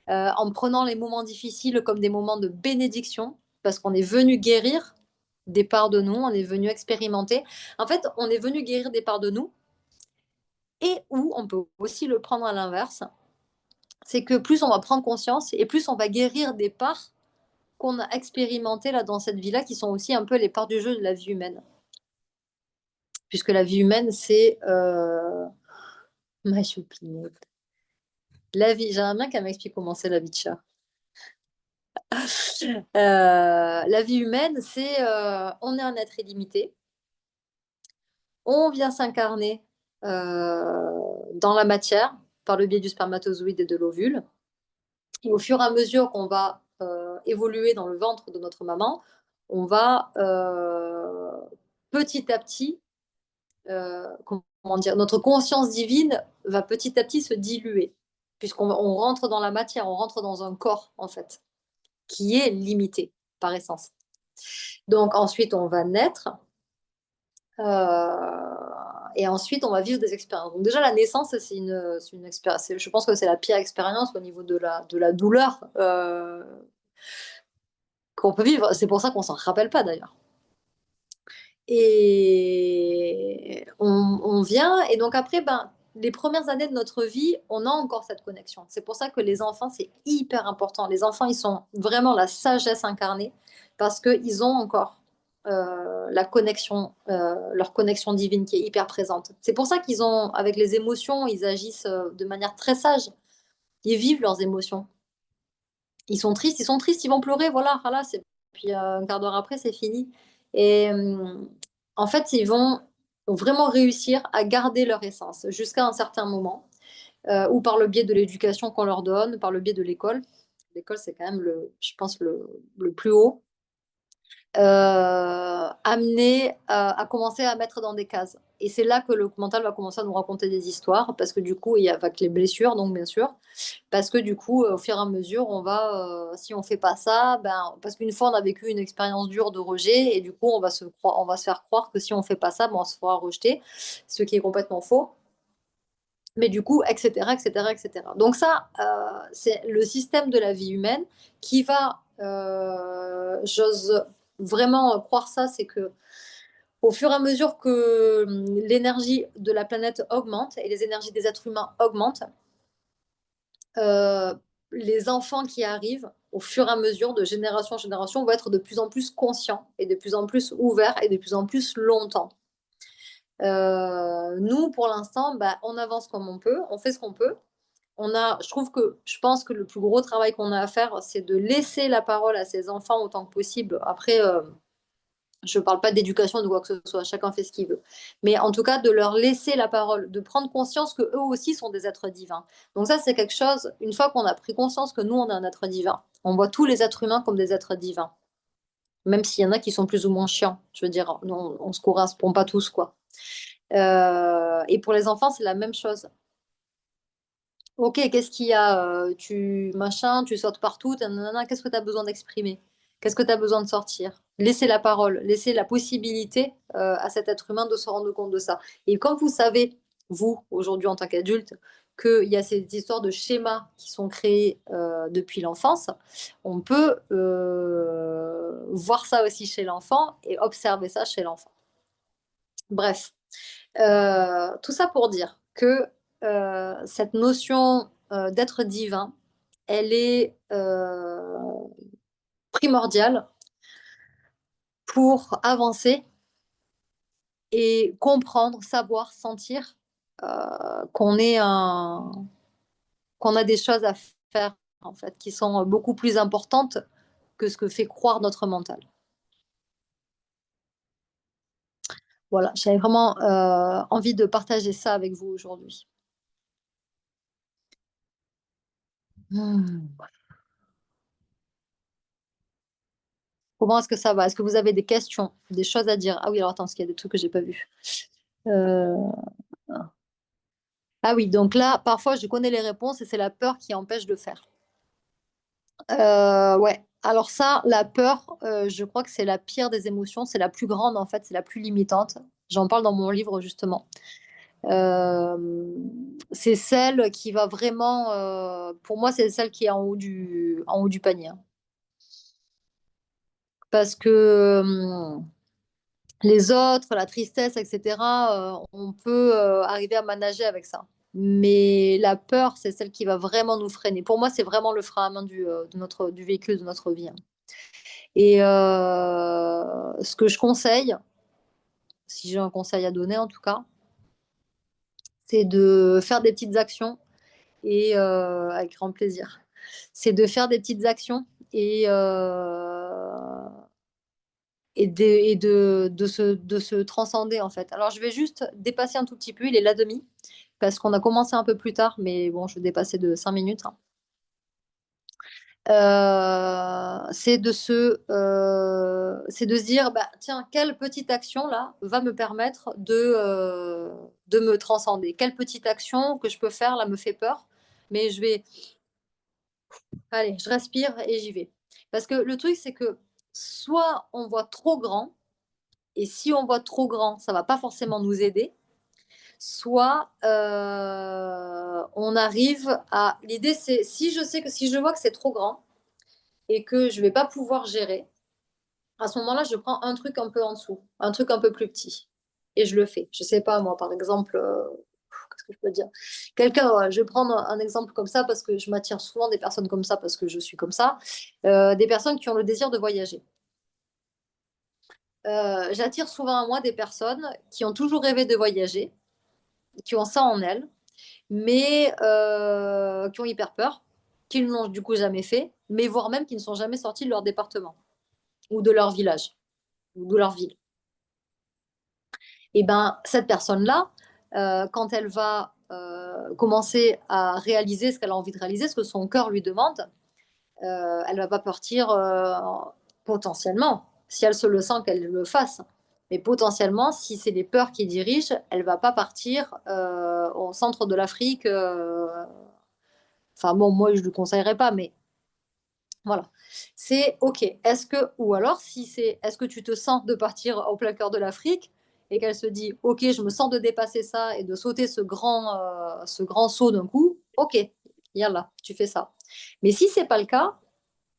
en prenant les moments difficiles comme des moments de bénédiction, parce qu'on est venu guérir des parts de nous, on est venu expérimenter. En fait, on est venu guérir des parts de nous, et où on peut aussi le prendre à l'inverse. C'est que plus on va prendre conscience et plus on va guérir des parts qu'on a expérimentées là dans cette vie-là, qui sont aussi un peu les parts du jeu de la vie humaine. Puisque la vie humaine, c'est ma choupinette. La vie, j'aimerais bien qu'elle m'explique comment c'est la vie de chat. La vie humaine, c'est on est un être illimité, on vient s'incarner dans la matière par le biais du spermatozoïde et de l'ovule. Et au fur et à mesure qu'on va évoluer dans le ventre de notre maman, on va petit à petit, comment dire, notre conscience divine va petit à petit se diluer, puisqu'on rentre dans la matière, on rentre dans un corps, en fait, qui est limité par essence. Donc ensuite, on va naître. Et ensuite, on va vivre des expériences. Donc déjà, la naissance, c'est une expérience. Je pense que c'est la pire expérience au niveau de la douleur qu'on peut vivre. C'est pour ça qu'on s'en rappelle pas d'ailleurs. Et on vient, et donc après, les premières années de notre vie, on a encore cette connexion. C'est pour ça que les enfants, c'est hyper important. Les enfants, ils sont vraiment la sagesse incarnée, parce qu'ils ont encore la connexion, leur connexion divine qui est hyper présente. C'est pour ça qu'ils ont, avec les émotions, ils agissent de manière très sage. Ils vivent leurs émotions. Ils sont tristes, ils vont pleurer, voilà, puis un quart d'heure après, c'est fini. Et en fait, ils vont vraiment réussir à garder leur essence jusqu'à un certain moment, ou par le biais de l'éducation qu'on leur donne, par le biais de l'école. L'école, c'est quand même, je pense, le plus haut. Amener à commencer à mettre dans des cases. Et c'est là que le mental va commencer à nous raconter des histoires, parce que du coup, il y a avec les blessures, donc bien sûr, parce que du coup, au fur et à mesure, on va, si on fait pas ça, parce qu'une fois, on a vécu une expérience dure de rejet, et du coup, on va se faire croire que si on fait pas ça, on se fera rejeter, ce qui est complètement faux. Mais du coup, etc., etc., etc. Donc ça, c'est le système de la vie humaine qui va, j'ose vraiment croire ça, c'est que au fur et à mesure que l'énergie de la planète augmente et les énergies des êtres humains augmentent, les enfants qui arrivent, au fur et à mesure, de génération en génération, vont être de plus en plus conscients et de plus en plus ouverts et de plus en plus longtemps. Nous, pour l'instant, on avance comme on peut, on fait ce qu'on peut. Je pense que le plus gros travail qu'on a à faire, c'est de laisser la parole à ces enfants autant que possible. Après, je ne parle pas d'éducation, de quoi que ce soit, chacun fait ce qu'il veut. Mais en tout cas, de leur laisser la parole, de prendre conscience qu'eux aussi sont des êtres divins. Donc ça, c'est quelque chose, une fois qu'on a pris conscience que nous, on est un être divin, on voit tous les êtres humains comme des êtres divins. Même s'il y en a qui sont plus ou moins chiants. Je veux dire, on ne se correspond pas tous, quoi. Et pour les enfants, c'est la même chose. Ok, qu'est-ce qu'il y a? Tu sautes partout, qu'est-ce que tu as besoin d'exprimer? Qu'est-ce que tu as besoin de sortir? Laissez la parole, laissez la possibilité à cet être humain de se rendre compte de ça. Et quand vous savez, vous, aujourd'hui en tant qu'adulte, qu'il y a ces histoires de schémas qui sont créés depuis l'enfance, on peut voir ça aussi chez l'enfant et observer ça chez l'enfant. Bref, tout ça pour dire que cette notion d'être divin, elle est primordiale pour avancer et comprendre, savoir, sentir qu'on a des choses à faire en fait, qui sont beaucoup plus importantes que ce que fait croire notre mental. Voilà, j'avais vraiment envie de partager ça avec vous aujourd'hui. Comment est-ce que ça va? Est-ce que vous avez des questions, des choses à dire? Ah oui, alors attends, parce qu'il y a des trucs que j'ai pas vus. Ah oui, donc là, parfois, je connais les réponses et c'est la peur qui empêche de faire. Ouais, alors ça, la peur, je crois que c'est la pire des émotions, c'est la plus grande en fait, c'est la plus limitante. J'en parle dans mon livre justement. C'est celle qui va vraiment, pour moi, c'est celle qui est en haut du panier, hein. Parce que les autres, la tristesse, etc., on peut arriver à manager avec ça. Mais la peur, c'est celle qui va vraiment nous freiner. Pour moi, c'est vraiment le frein à main du véhicule de notre vie, hein. Et ce que je conseille, si j'ai un conseil à donner en tout cas, c'est de faire des petites actions et avec grand plaisir. C'est de faire des petites actions et, de se transcender en fait. Alors je vais juste dépasser un tout petit peu, il est la demi, parce qu'on a commencé un peu plus tard, mais bon, je vais dépasser de 5 minutes, hein. C'est de se dire, bah, tiens, quelle petite action là va me permettre de me transcender? Quelle petite action que je peux faire là me fait peur, mais allez, je respire et j'y vais. Parce que le truc, c'est que soit on voit trop grand, et si on voit trop grand, ça va pas forcément nous aider. Soit on arrive à. L'idée, c'est si je vois que c'est trop grand et que je vais pas pouvoir gérer, à ce moment-là, je prends un truc un peu en dessous, un truc un peu plus petit, et je le fais. Je sais pas moi, par exemple, qu'est-ce que je peux dire? Je vais prendre un exemple comme ça parce que je m'attire souvent des personnes comme ça parce que je suis comme ça, des personnes qui ont le désir de voyager. J'attire souvent à moi des personnes qui ont toujours rêvé de voyager, qui ont ça en elles, mais qui ont hyper peur, qui ne l'ont du coup jamais fait, mais voire même qui ne sont jamais sortis de leur département ou de leur village ou de leur ville. Et ben cette personne-là, quand elle va commencer à réaliser ce qu'elle a envie de réaliser, ce que son cœur lui demande, elle va pas partir potentiellement, si elle se le sent qu'elle le fasse. Mais potentiellement, si c'est les peurs qui dirigent, elle va pas partir au centre de l'Afrique. Enfin bon, moi je ne le conseillerais pas, mais voilà. C'est OK. Ou alors, si c'est, est-ce que tu te sens de partir au plein cœur de l'Afrique et qu'elle se dit, OK, je me sens de dépasser ça et de sauter ce grand saut d'un coup, OK, yallah, tu fais ça. Mais si c'est pas le cas,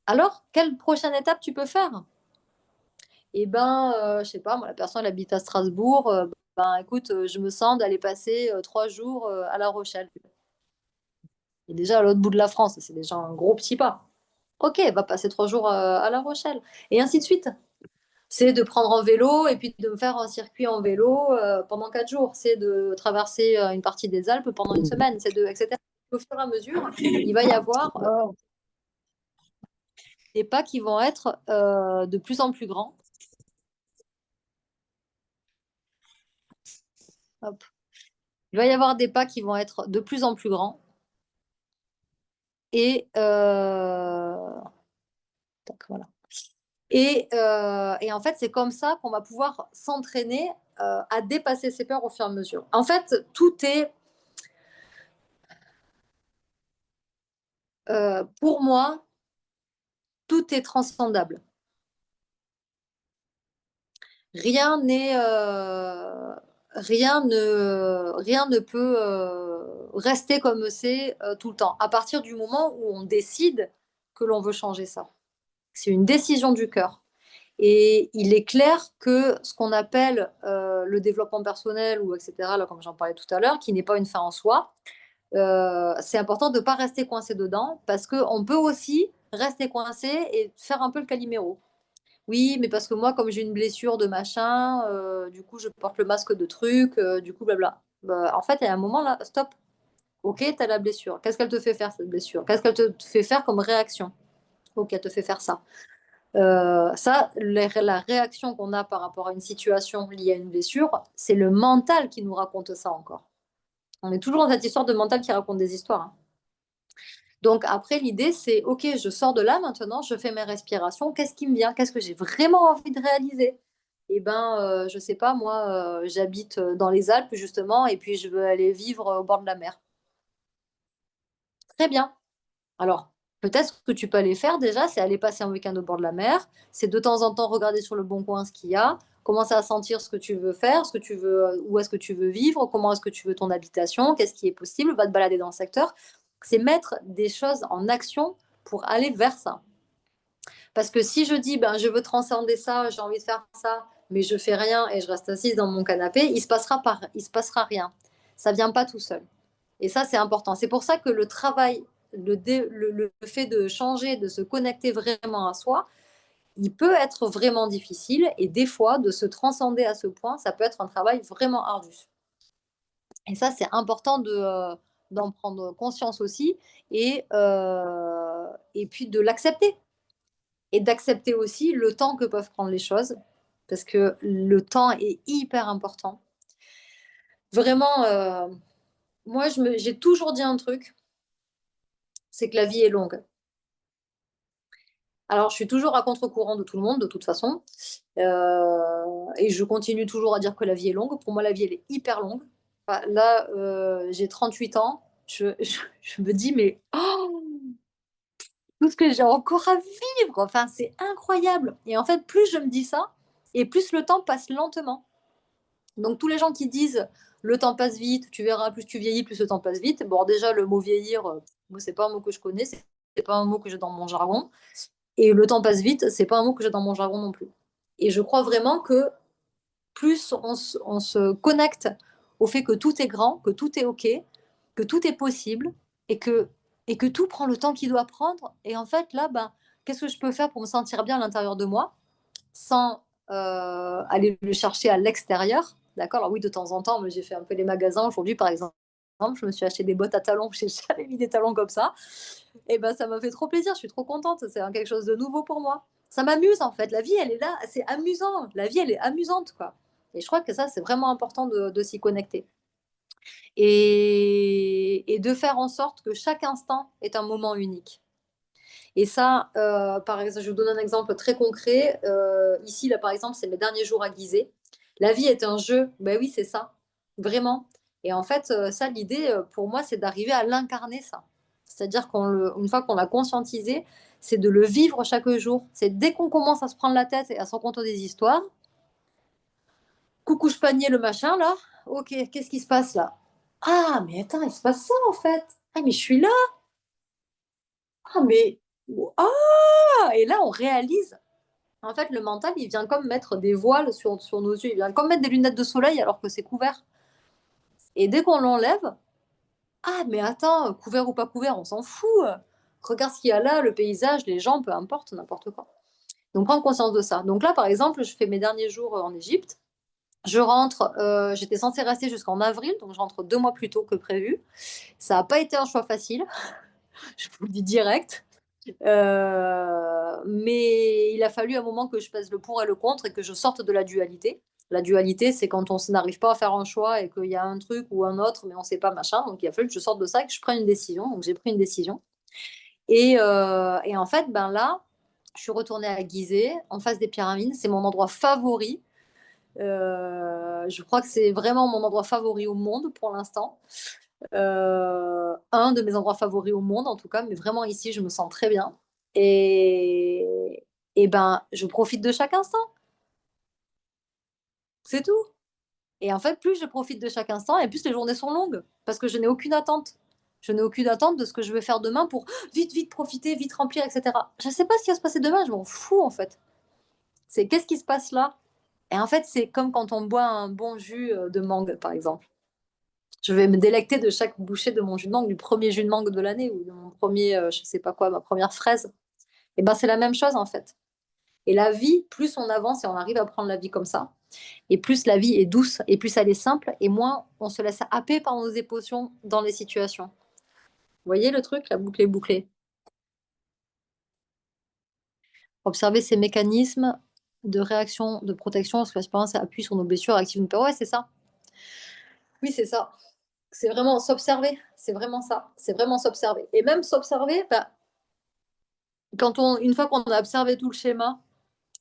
alors quelle prochaine étape tu peux faire? Eh ben, je sais pas, moi, la personne elle habite à Strasbourg, ben écoute, je me sens d'aller passer 3 jours à La Rochelle. Et déjà à l'autre bout de la France, c'est déjà un gros petit pas. Ok, va passer 3 jours à La Rochelle. Et ainsi de suite. C'est de prendre un vélo et puis de me faire un circuit en vélo pendant 4 jours. C'est de traverser une partie des Alpes pendant une semaine, etc. Au fur et à mesure, il va y avoir des pas qui vont être de plus en plus grands. Hop. Il va y avoir des pas qui vont être de plus en plus grands. Et voilà. Et en fait, c'est comme ça qu'on va pouvoir s'entraîner à dépasser ses peurs au fur et à mesure. En fait, tout est, pour moi, tout est transcendable. Rien n'est, rien ne peut rester comme c'est tout le temps. À partir du moment où on décide que l'on veut changer ça, c'est une décision du cœur. Et il est clair que ce qu'on appelle le développement personnel ou etc. Là, comme j'en parlais tout à l'heure, qui n'est pas une fin en soi, c'est important de ne pas rester coincé dedans parce qu'on peut aussi rester coincé et faire un peu le caliméro. Oui, mais parce que moi, comme j'ai une blessure de machin, du coup, je porte le masque de truc, du coup, blabla. Bah, en fait, il y a un moment là, stop. Ok, tu as la blessure. Qu'est-ce qu'elle te fait faire, cette blessure? Qu'est-ce qu'elle te fait faire comme réaction? Ok, elle te fait faire ça. La réaction qu'on a par rapport à une situation liée à une blessure, c'est le mental qui nous raconte ça encore. On est toujours dans cette histoire de mental qui raconte des histoires. Hein. Donc après, l'idée, c'est, ok, je sors de là maintenant, je fais mes respirations, qu'est-ce qui me vient? Qu'est-ce que j'ai vraiment envie de réaliser? Eh ben, je sais pas, moi, j'habite dans les Alpes, justement, et puis je veux aller vivre au bord de la mer. Très bien. Alors, peut-être ce que tu peux aller faire déjà, c'est aller passer un week-end au bord de la mer, c'est de temps en temps regarder sur le bon coin ce qu'il y a, commencer à sentir ce que tu veux faire, ce que tu veux, où est-ce que tu veux vivre, comment est-ce que tu veux ton habitation, qu'est-ce qui est possible, va te balader dans le secteur. C'est mettre des choses en action pour aller vers ça. Parce que si je dis, ben, je veux transcender ça, j'ai envie de faire ça, mais je fais rien et je reste assise dans mon canapé, il se passera rien. Ça vient pas tout seul. Et ça, c'est important. C'est pour ça que le travail, le fait de changer, de se connecter vraiment à soi, il peut être vraiment difficile. Et des fois, de se transcender à ce point, ça peut être un travail vraiment ardu. Et ça, c'est important d'en prendre conscience aussi et puis de l'accepter. Et d'accepter aussi le temps que peuvent prendre les choses, parce que le temps est hyper important. Vraiment, moi, j'ai toujours dit un truc, c'est que la vie est longue. Alors, je suis toujours à contre-courant de tout le monde, de toute façon. Et je continue toujours à dire que la vie est longue. Pour moi, la vie, elle est hyper longue. Enfin, là, j'ai 38 ans. Je me dis, mais oh, tout ce que j'ai encore à vivre, enfin, c'est incroyable. Et en fait, plus je me dis ça, et plus le temps passe lentement. Donc, tous les gens qui disent le temps passe vite, tu verras, plus tu vieillis, plus le temps passe vite. Bon, déjà, le mot vieillir, moi, c'est pas un mot que je connais, c'est pas un mot que j'ai dans mon jargon. Et le temps passe vite, c'est pas un mot que j'ai dans mon jargon non plus. Et je crois vraiment que plus on se connecte au fait que tout est grand, que tout est OK, que tout est possible et que tout prend le temps qu'il doit prendre. Et en fait, là, ben, qu'est-ce que je peux faire pour me sentir bien à l'intérieur de moi sans aller le chercher à l'extérieur. D'accord. Alors oui, de temps en temps, j'ai fait un peu les magasins. Aujourd'hui, par exemple, je me suis acheté des bottes à talons. Je n'ai jamais mis des talons comme ça. Et ben, ça m'a fait trop plaisir. Je suis trop contente. C'est quelque chose de nouveau pour moi. Ça m'amuse en fait. La vie, elle est là. C'est amusant. La vie, elle est amusante, quoi. Et je crois que ça, c'est vraiment important de s'y connecter. Et de faire en sorte que chaque instant est un moment unique. Et ça, par exemple, je vous donne un exemple très concret. Ici, là, par exemple, c'est mes derniers jours à Gizeh. La vie est un jeu. Ben oui, c'est ça. Vraiment. Et en fait, ça, l'idée, pour moi, c'est d'arriver à l'incarner, ça. C'est-à-dire qu'une fois qu'on l'a conscientisé, c'est de le vivre chaque jour. C'est dès qu'on commence à se prendre la tête et à se raconter des histoires, coucou, je panier le machin, là. Ok, qu'est-ce qui se passe là? Ah, mais attends, il se passe ça, en fait. Ah, mais je suis là. Ah, mais... Ah! Et là, on réalise. En fait, le mental, il vient comme mettre des voiles sur nos yeux. Il vient comme mettre des lunettes de soleil alors que c'est couvert. Et dès qu'on l'enlève, Ah, mais attends, couvert ou pas couvert, on s'en fout. Regarde ce qu'il y a là, le paysage, les gens, peu importe, n'importe quoi. Donc, prendre conscience de ça. Donc là, par exemple, je fais mes derniers jours en Égypte. Je rentre, j'étais censée rester jusqu'en avril, donc je rentre 2 mois plus tôt que prévu. Ça n'a pas été un choix facile, je vous le dis direct. Mais il a fallu un moment que je pèse le pour et le contre et que je sorte de la dualité. La dualité, c'est quand on n'arrive pas à faire un choix et qu'il y a un truc ou un autre, mais on ne sait pas, machin. Donc il a fallu que je sorte de ça et que je prenne une décision. Donc j'ai pris une décision. Et en fait, ben là, je suis retournée à Gizeh, en face des pyramides. C'est mon endroit favori. Je crois que c'est vraiment mon endroit favori au monde pour l'instant. Un de mes endroits favoris au monde, en tout cas, mais vraiment ici, je me sens très bien. Et, et ben, je profite de chaque instant, c'est tout. Et en fait, plus je profite de chaque instant, et plus les journées sont longues, parce que je n'ai aucune attente. Je n'ai aucune attente de ce que je vais faire demain pour vite, vite profiter, vite remplir, etc. Je ne sais pas ce qui va se passer demain, je m'en fous en fait. C'est qu'est-ce qui se passe là? Et en fait, c'est comme quand on boit un bon jus de mangue, par exemple. Je vais me délecter de chaque bouchée de mon jus de mangue, du premier jus de mangue de l'année ou de mon premier, je sais pas quoi, ma première fraise. Et ben c'est la même chose en fait. Et la vie, plus on avance et on arrive à prendre la vie comme ça, et plus la vie est douce et plus elle est simple, et moins on se laisse happer par nos émotions dans les situations. Vous voyez le truc, la boucle est bouclée. Observer ces mécanismes de réaction, de protection, parce que l'expérience appuie sur nos blessures, active une peur. Ouais, c'est ça. Oui, c'est ça. C'est vraiment s'observer. C'est vraiment ça. C'est vraiment s'observer. Et même s'observer, bah, une fois qu'on a observé tout le schéma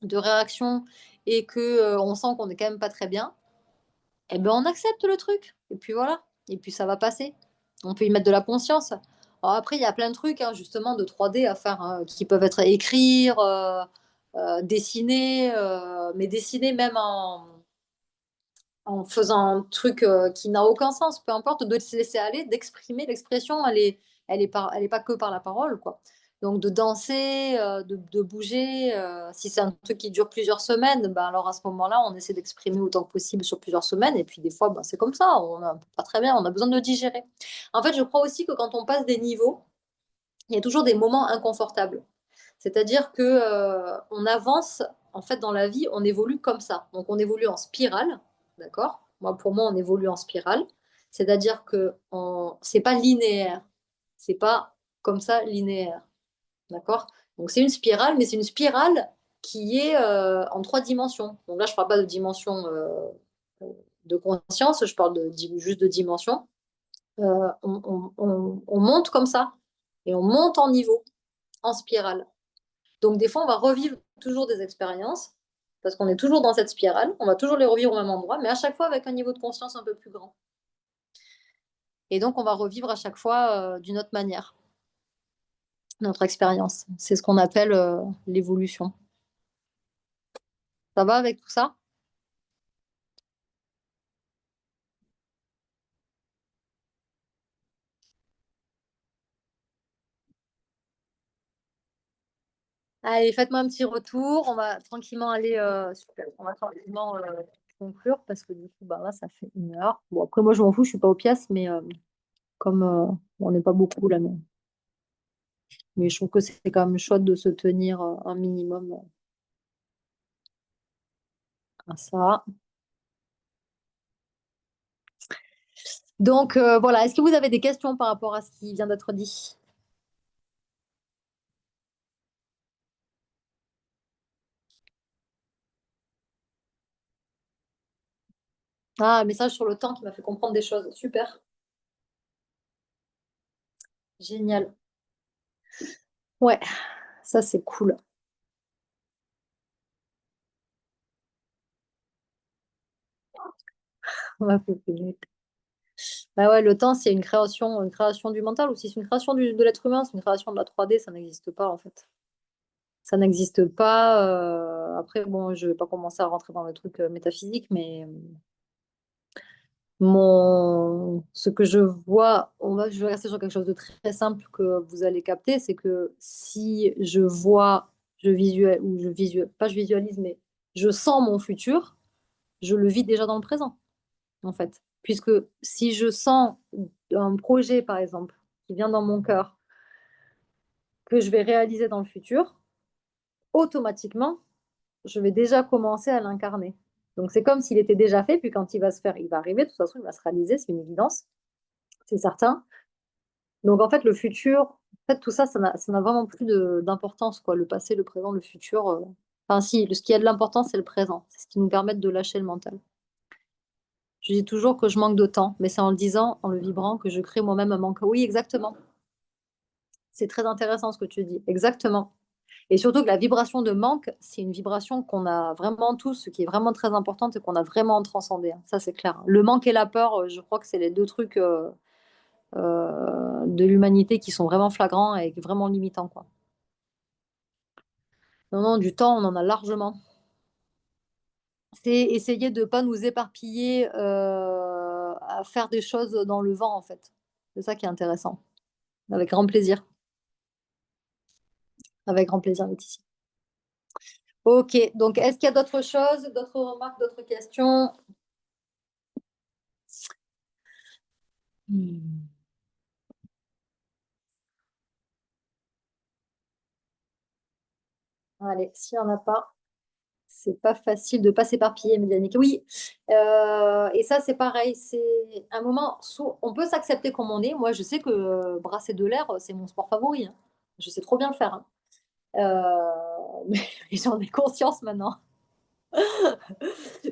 de réaction et que on sent qu'on est quand même pas très bien, eh ben on accepte le truc. Et puis voilà. Et puis ça va passer. On peut y mettre de la conscience. Alors après, il y a plein de trucs, hein, justement, de 3D à faire, hein, qui peuvent être écrire, dessiner, mais dessiner même en faisant un truc qui n'a aucun sens, peu importe, de se laisser aller, d'exprimer. L'expression, elle est pas que par la parole, quoi. Donc de danser, de bouger, si c'est un truc qui dure plusieurs semaines, ben alors à ce moment-là, on essaie d'exprimer autant que possible sur plusieurs semaines. Et puis des fois, ben, c'est comme ça, on a pas très bien, on a besoin de digérer. En fait, je crois aussi que quand on passe des niveaux, il y a toujours des moments inconfortables. C'est-à-dire que on avance, en fait, dans la vie, on évolue comme ça. Donc, on évolue en spirale, d'accord? Pour moi, on évolue en spirale. C'est-à-dire que c'est pas linéaire. C'est pas comme ça linéaire, d'accord? Donc, c'est une spirale, mais c'est une spirale qui est en 3 dimensions. Donc là, je parle pas de dimension de conscience, je parle juste de dimension. On monte comme ça et on monte en niveau, en spirale. Donc, des fois, on va revivre toujours des expériences parce qu'on est toujours dans cette spirale. On va toujours les revivre au même endroit, mais à chaque fois avec un niveau de conscience un peu plus grand. Et donc, on va revivre à chaque fois d'une autre manière notre expérience. C'est ce qu'on appelle l'évolution. Ça va avec tout ça? Allez, faites-moi un petit retour. On va tranquillement aller. Super. On va tranquillement conclure parce que du coup, bah, là, ça fait 1 heure. Bon, après, moi, je m'en fous, je suis pas aux pièces, mais comme on n'est pas beaucoup là, mais je trouve que c'est quand même chouette de se tenir un minimum à ça. Donc voilà, est-ce que vous avez des questions par rapport à ce qui vient d'être dit? Ah, un message sur le temps qui m'a fait comprendre des choses. Super, génial. Ouais, ça c'est cool. Ouais, bah ouais, le temps, c'est une création du mental aussi. C'est une création de l'être humain, c'est une création de la 3D, ça n'existe pas en fait. Ça n'existe pas. Après, bon, je vais pas commencer à rentrer dans les trucs métaphysiques, mais ce que je vois, je vais rester sur quelque chose de très simple que vous allez capter, c'est que si je vois, pas je visualise, mais je sens mon futur, je le vis déjà dans le présent, en fait. Puisque si je sens un projet, par exemple, qui vient dans mon cœur, que je vais réaliser dans le futur, automatiquement, je vais déjà commencer à l'incarner. Donc c'est comme s'il était déjà fait, puis quand il va se faire, il va arriver, de toute façon, il va se réaliser, c'est une évidence, c'est certain. Donc en fait, le futur, en fait, tout ça, ça n'a vraiment plus d'importance, quoi. Le passé, le présent, le futur. Enfin, si, ce qui a de l'importance, c'est le présent. C'est ce qui nous permet de lâcher le mental. Je dis toujours que je manque de temps, mais c'est en le disant, en le vibrant, que je crée moi-même un manque. Oui, exactement. C'est très intéressant ce que tu dis. Exactement. Et surtout que la vibration de manque, c'est une vibration qu'on a vraiment tous, qui est vraiment très importante et qu'on a vraiment transcendé. Ça, c'est clair. Le manque et la peur, je crois que c'est les deux trucs de l'humanité qui sont vraiment flagrants et vraiment limitants, quoi. Non, non, du temps, on en a largement. C'est essayer de ne pas nous éparpiller à faire des choses dans le vent, en fait. C'est ça qui est intéressant. Avec grand plaisir. Avec grand plaisir, Laetitia. Ok, donc est-ce qu'il y a d'autres choses, d'autres remarques, d'autres questions? Allez, s'il n'y en a pas, c'est pas facile de ne pas s'éparpiller, Médianique. Oui, et ça, c'est pareil. C'est un moment, on peut s'accepter comme on est. Moi, je sais que brasser de l'air, c'est mon sport favori, hein. Je sais trop bien le faire, hein. Mais j'en ai conscience maintenant.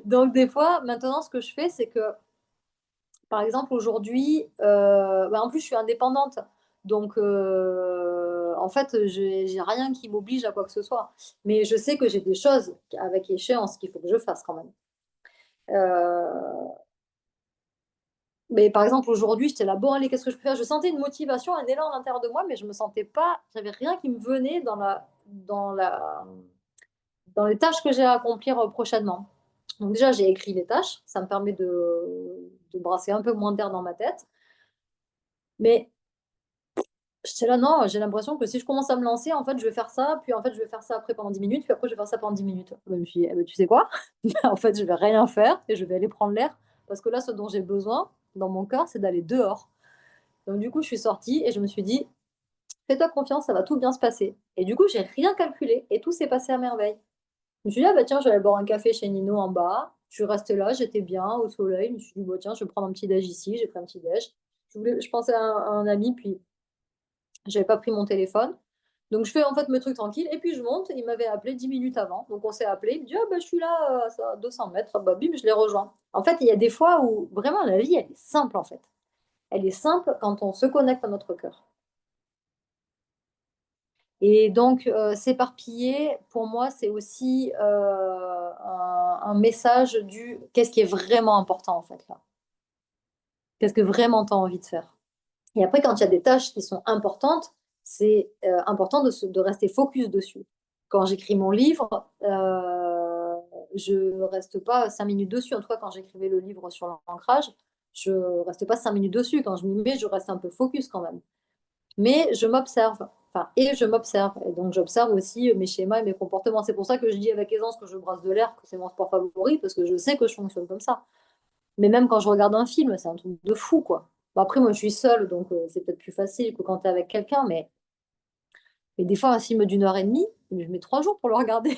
Donc, des fois, maintenant, ce que je fais, c'est que, par exemple, aujourd'hui, en plus, je suis indépendante. Donc, en fait, j'ai rien qui m'oblige à quoi que ce soit. Mais je sais que j'ai des choses avec échéance qu'il faut que je fasse quand même. Euh, mais par exemple, aujourd'hui, j'étais là, bon, allez, qu'est-ce que je peux faire? Je sentais une motivation, un élan à l'intérieur de moi, mais je me sentais pas, j'avais rien qui me venait dans les tâches que j'ai à accomplir prochainement. Donc déjà, j'ai écrit les tâches, ça me permet de brasser un peu moins d'air dans ma tête. Mais j'étais là, non, j'ai l'impression que si je commence à me lancer, en fait, je vais faire ça, puis en fait, je vais faire ça après pendant 10 minutes, puis après, je vais faire ça pendant 10 minutes. Je me suis dit, eh ben, tu sais quoi? En fait, je vais rien faire et je vais aller prendre l'air, parce que là, ce dont j'ai besoin dans mon cœur, c'est d'aller dehors. Donc du coup, je suis sortie et je me suis dit, fais-toi confiance, ça va tout bien se passer. Et du coup, j'ai rien calculé et tout s'est passé à merveille. Je me suis dit, ah bah tiens, je vais aller boire un café chez Nino en bas. Je suis restée là, j'étais bien au soleil. Je me suis dit, bah, tiens, je vais prendre un petit déj ici. J'ai pris un petit déj. Je pensais à un ami, puis j'avais pas pris mon téléphone. Donc je fais en fait mes trucs tranquilles. Et puis je monte. Il m'avait appelé 10 minutes avant. Donc on s'est appelé. Il me dit, ah bah je suis là à 200 mètres. Ah, bah bim, je l'ai rejoint. En fait, il y a des fois où vraiment la vie, elle est simple en fait. Elle est simple quand on se connecte à notre cœur. Et donc, s'éparpiller, pour moi, c'est aussi un message du qu'est-ce qui est vraiment important en fait là. Qu'est-ce que vraiment tu as envie de faire. Et après, quand il y a des tâches qui sont importantes, c'est important de rester focus dessus. Quand j'écris mon livre, je ne reste pas 5 minutes dessus. En tout cas, quand j'écrivais le livre sur l'ancrage, je ne reste pas 5 minutes dessus. Quand je m'y mets, je reste un peu focus quand même. Mais je m'observe. Enfin, et je m'observe. Et donc, j'observe aussi mes schémas et mes comportements. C'est pour ça que je dis avec aisance que je brasse de l'air, que c'est mon sport favori, parce que je sais que je fonctionne comme ça. Mais même quand je regarde un film, c'est un truc de fou, quoi. Bon, après, moi, je suis seule, donc c'est peut-être plus facile que quand tu es avec quelqu'un, mais des fois, un film d'1 heure et demie, je mets 3 jours pour le regarder.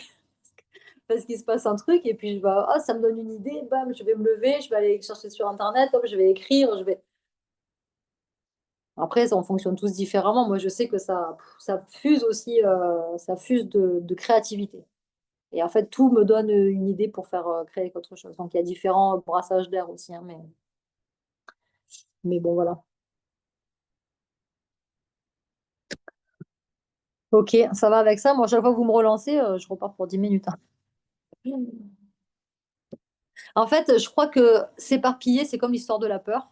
Parce qu'il se passe un truc, et puis je vais, ah, ça me donne une idée, bam, je vais me lever, je vais aller chercher sur Internet, hop, je vais écrire, je vais. Après, on fonctionne tous différemment. Moi, je sais que ça fuse aussi, ça fuse de créativité. Et en fait, tout me donne une idée pour faire créer autre chose. Donc, il y a différents brassages d'air aussi, hein, mais bon, voilà. Ok, ça va avec ça. Moi, chaque fois que vous me relancez, je repars pour 10 minutes, hein. En fait, je crois que s'éparpiller, c'est comme l'histoire de la peur,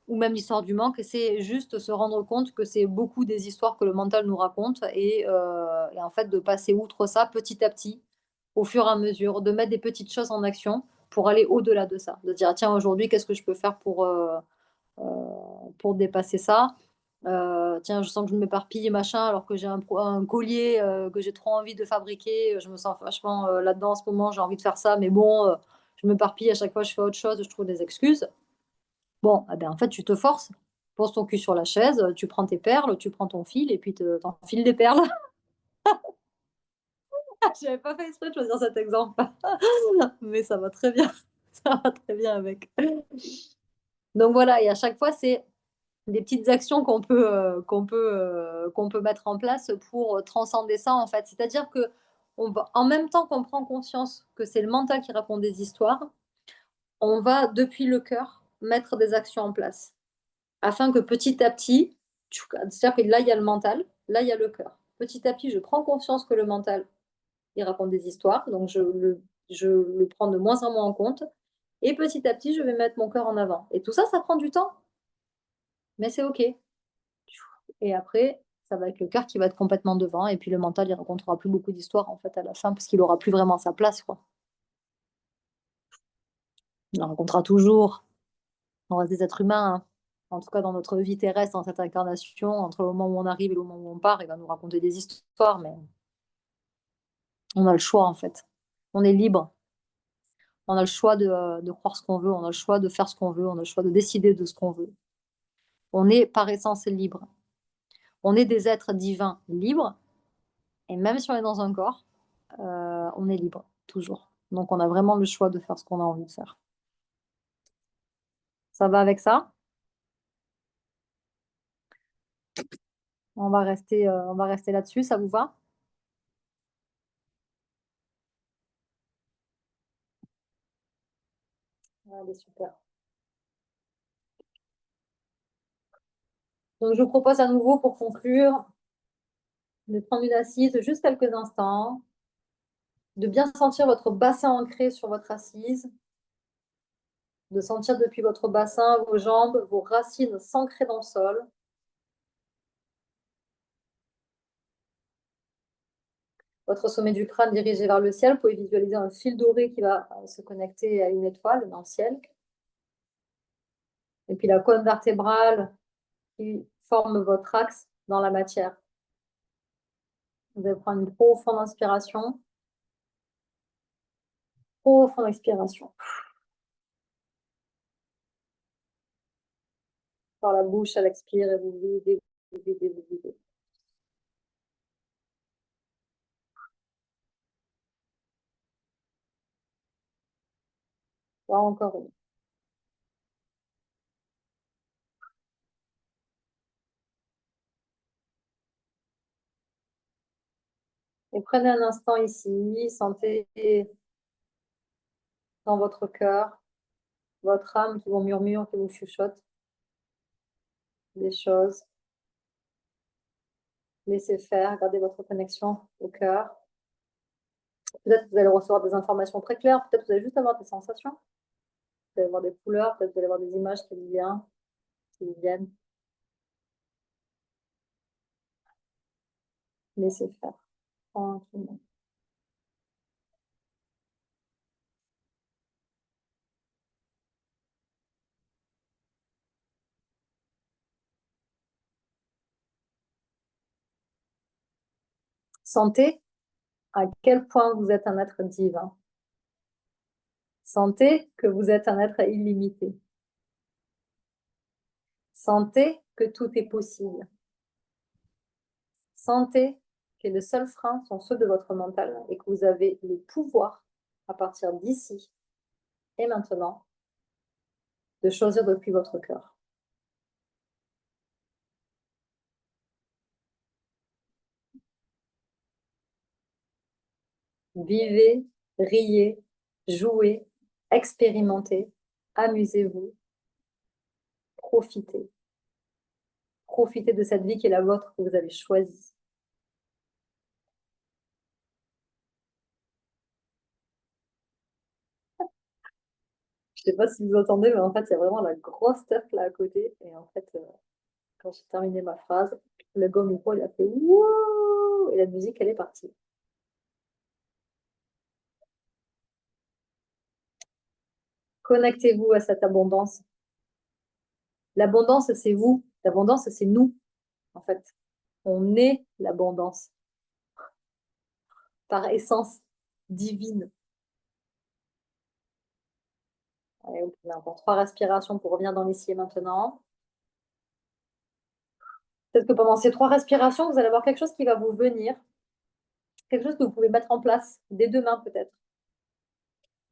ou même l'histoire du manque. C'est juste se rendre compte que c'est beaucoup des histoires que le mental nous raconte et en fait, de passer outre ça petit à petit, au fur et à mesure, de mettre des petites choses en action pour aller au-delà de ça. De dire, tiens, aujourd'hui, qu'est-ce que je peux faire euh, pour dépasser ça? Tiens, je sens que je m'éparpille, machin, alors que j'ai un collier que j'ai trop envie de fabriquer. Je me sens vachement là-dedans en ce moment, j'ai envie de faire ça, mais bon, je m'éparpille, à chaque fois je fais autre chose, je trouve des excuses. Bon, eh ben, en fait, tu te forces poses ton cul sur la chaise, tu prends tes perles, tu prends ton fil et puis t'enfiles des perles. J'avais pas fait exprès de choisir cet exemple, mais ça va très bien. Ça va très bien avec. Donc voilà, et à chaque fois, c'est des petites actions qu'on peut mettre en place pour transcender ça, en fait. C'est-à-dire que on va, en même temps qu'on prend conscience que c'est le mental qui raconte des histoires, on va, depuis le cœur, mettre des actions en place afin que petit à petit, c'est-à-dire que là, il y a le mental, là, il y a le cœur. Petit à petit, je prends conscience que le mental, il raconte des histoires, donc je le prends de moins en moins en compte. Et petit à petit, je vais mettre mon cœur en avant. Et tout ça, ça prend du temps, mais c'est OK. Et après, ça va être le cœur qui va être complètement devant. Et puis le mental, il racontera plus beaucoup d'histoires, en fait, à la fin, parce qu'il aura plus vraiment sa place, quoi. Il en racontera toujours. On reste des êtres humains, hein. En tout cas, dans notre vie terrestre, dans cette incarnation, entre le moment où on arrive et le moment où on part, il va nous raconter des histoires, mais on a le choix, en fait. On est libre. On a le choix de croire ce qu'on veut, on a le choix de faire ce qu'on veut, on a le choix de décider de ce qu'on veut. On est par essence libre. On est des êtres divins libres, et même si on est dans un corps, on est libre, toujours. Donc on a vraiment le choix de faire ce qu'on a envie de faire. Ça va avec ça? On va rester là-dessus, ça vous va? Allez, super. Donc je vous propose à nouveau, pour conclure, de prendre une assise juste quelques instants, de bien sentir votre bassin ancré sur votre assise, de sentir depuis votre bassin, vos jambes, vos racines s'ancrer dans le sol. Votre sommet du crâne dirigé vers le ciel. Vous pouvez visualiser un fil doré qui va se connecter à une étoile dans le ciel. Et puis la colonne vertébrale qui forme votre axe dans la matière. Vous allez prendre une profonde inspiration. Profonde expiration. Par la bouche, elle expire et vous videz, vous videz, vous videz. Voilà, encore une. Et prenez un instant ici, sentez dans votre cœur, votre âme qui vous murmure, qui vous chuchote des choses. Laissez faire, gardez votre connexion au cœur. Peut-être que vous allez recevoir des informations très claires, peut-être que vous allez juste avoir des sensations. Vous allez avoir des couleurs, peut-être que vous allez avoir des images qui vous viennent. Laissez faire, tranquillement. Sentez à quel point vous êtes un être divin. Sentez que vous êtes un être illimité. Sentez que tout est possible. Sentez que les seuls freins sont ceux de votre mental et que vous avez le pouvoir, à partir d'ici et maintenant, de choisir depuis votre cœur. Vivez, riez, jouez, expérimentez, amusez-vous, profitez. Profitez de cette vie qui est la vôtre, que vous avez choisie. Je ne sais pas si vous entendez, mais en fait, il y a vraiment la grosse teuf là à côté. Et en fait, quand j'ai terminé ma phrase, le go micro, il a fait wouh! Et la musique, elle est partie. Connectez-vous à cette abondance. L'abondance, c'est vous. L'abondance, c'est nous, en fait. On est l'abondance par essence divine. Allez, on prend encore 3 respirations pour revenir dans l'ici et maintenant. Peut-être que pendant ces 3 respirations, vous allez avoir quelque chose qui va vous venir, quelque chose que vous pouvez mettre en place dès demain peut-être.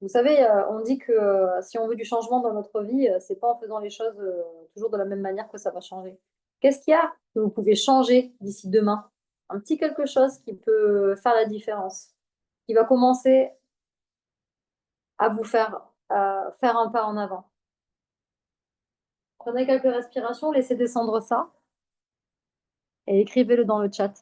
Vous savez, on dit que si on veut du changement dans notre vie, c'est pas en faisant les choses toujours de la même manière que ça va changer. Qu'est-ce qu'il y a que vous pouvez changer d'ici demain? Un petit quelque chose qui peut faire la différence, qui va commencer à vous faire faire un pas en avant. Prenez quelques respirations, laissez descendre ça et écrivez-le dans le chat.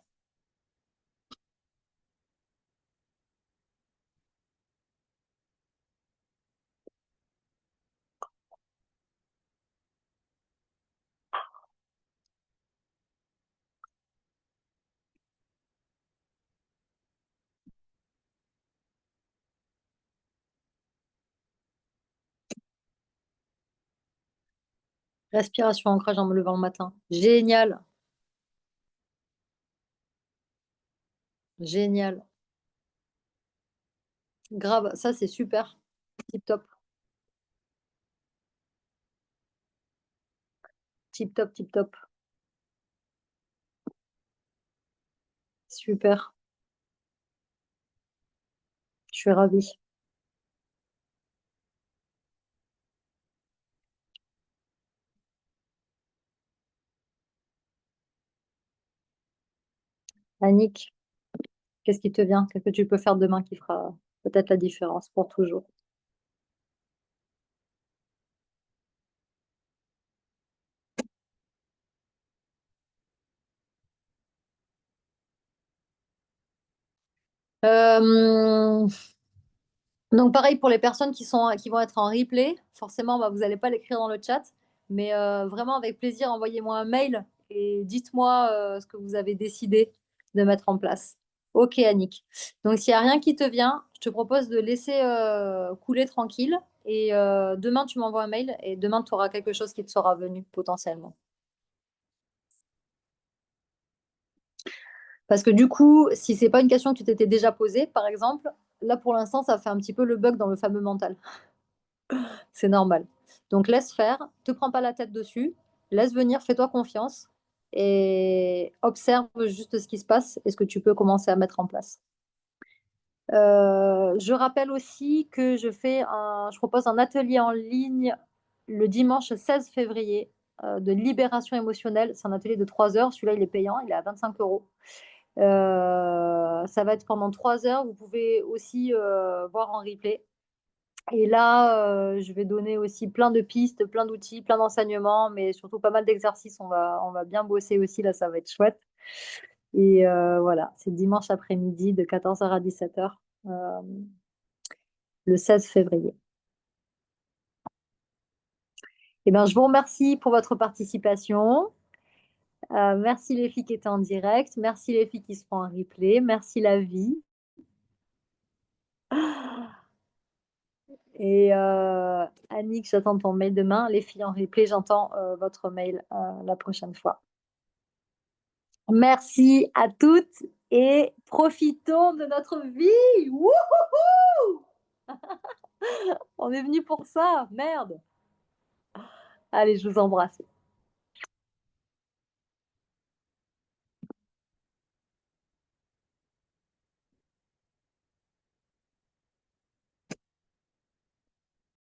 Respiration, ancrage en me levant le matin. Génial. Génial. Grave, ça c'est super. Tip top. Tip top, tip top. Super. Je suis ravie. Annick, qu'est-ce qui te vient? Qu'est-ce que tu peux faire demain qui fera peut-être la différence pour toujours? Euh, Donc pareil pour les personnes qui vont être en replay, forcément bah, vous n'allez pas l'écrire dans le chat, mais vraiment avec plaisir, envoyez-moi un mail et dites-moi ce que vous avez décidé de mettre en place. Ok Annick. Donc s'il n'y a rien qui te vient, je te propose de laisser couler tranquille et demain tu m'envoies un mail et demain tu auras quelque chose qui te sera venu potentiellement. Parce que du coup, si c'est pas une question que tu t'étais déjà posée, par exemple, là pour l'instant ça fait un petit peu le bug dans le fameux mental. C'est normal. Donc laisse faire, te prends pas la tête dessus, laisse venir, fais-toi confiance et observe juste ce qui se passe et ce que tu peux commencer à mettre en place. Je rappelle aussi que je propose un atelier en ligne le dimanche 16 février de libération émotionnelle. C'est un atelier de 3 heures. Celui-là, il est payant, il est à 25 euros. Ça va être pendant 3 heures. Vous pouvez aussi voir en replay. Et là, je vais donner aussi plein de pistes, plein d'outils, plein d'enseignements, mais surtout pas mal d'exercices. On va bien bosser aussi, là, ça va être chouette. Et voilà, c'est dimanche après-midi de 14h à 17h, le 16 février. Eh ben, je vous remercie pour votre participation. Merci les filles qui étaient en direct. Merci les filles qui seront en replay. Merci la vie. Et Annick, j'attends ton mail demain. Les filles en replay, j'entends votre mail la prochaine fois. Merci à toutes et profitons de notre vie. Wouhouhou. On est venu pour ça, merde. Allez, je vous embrasse.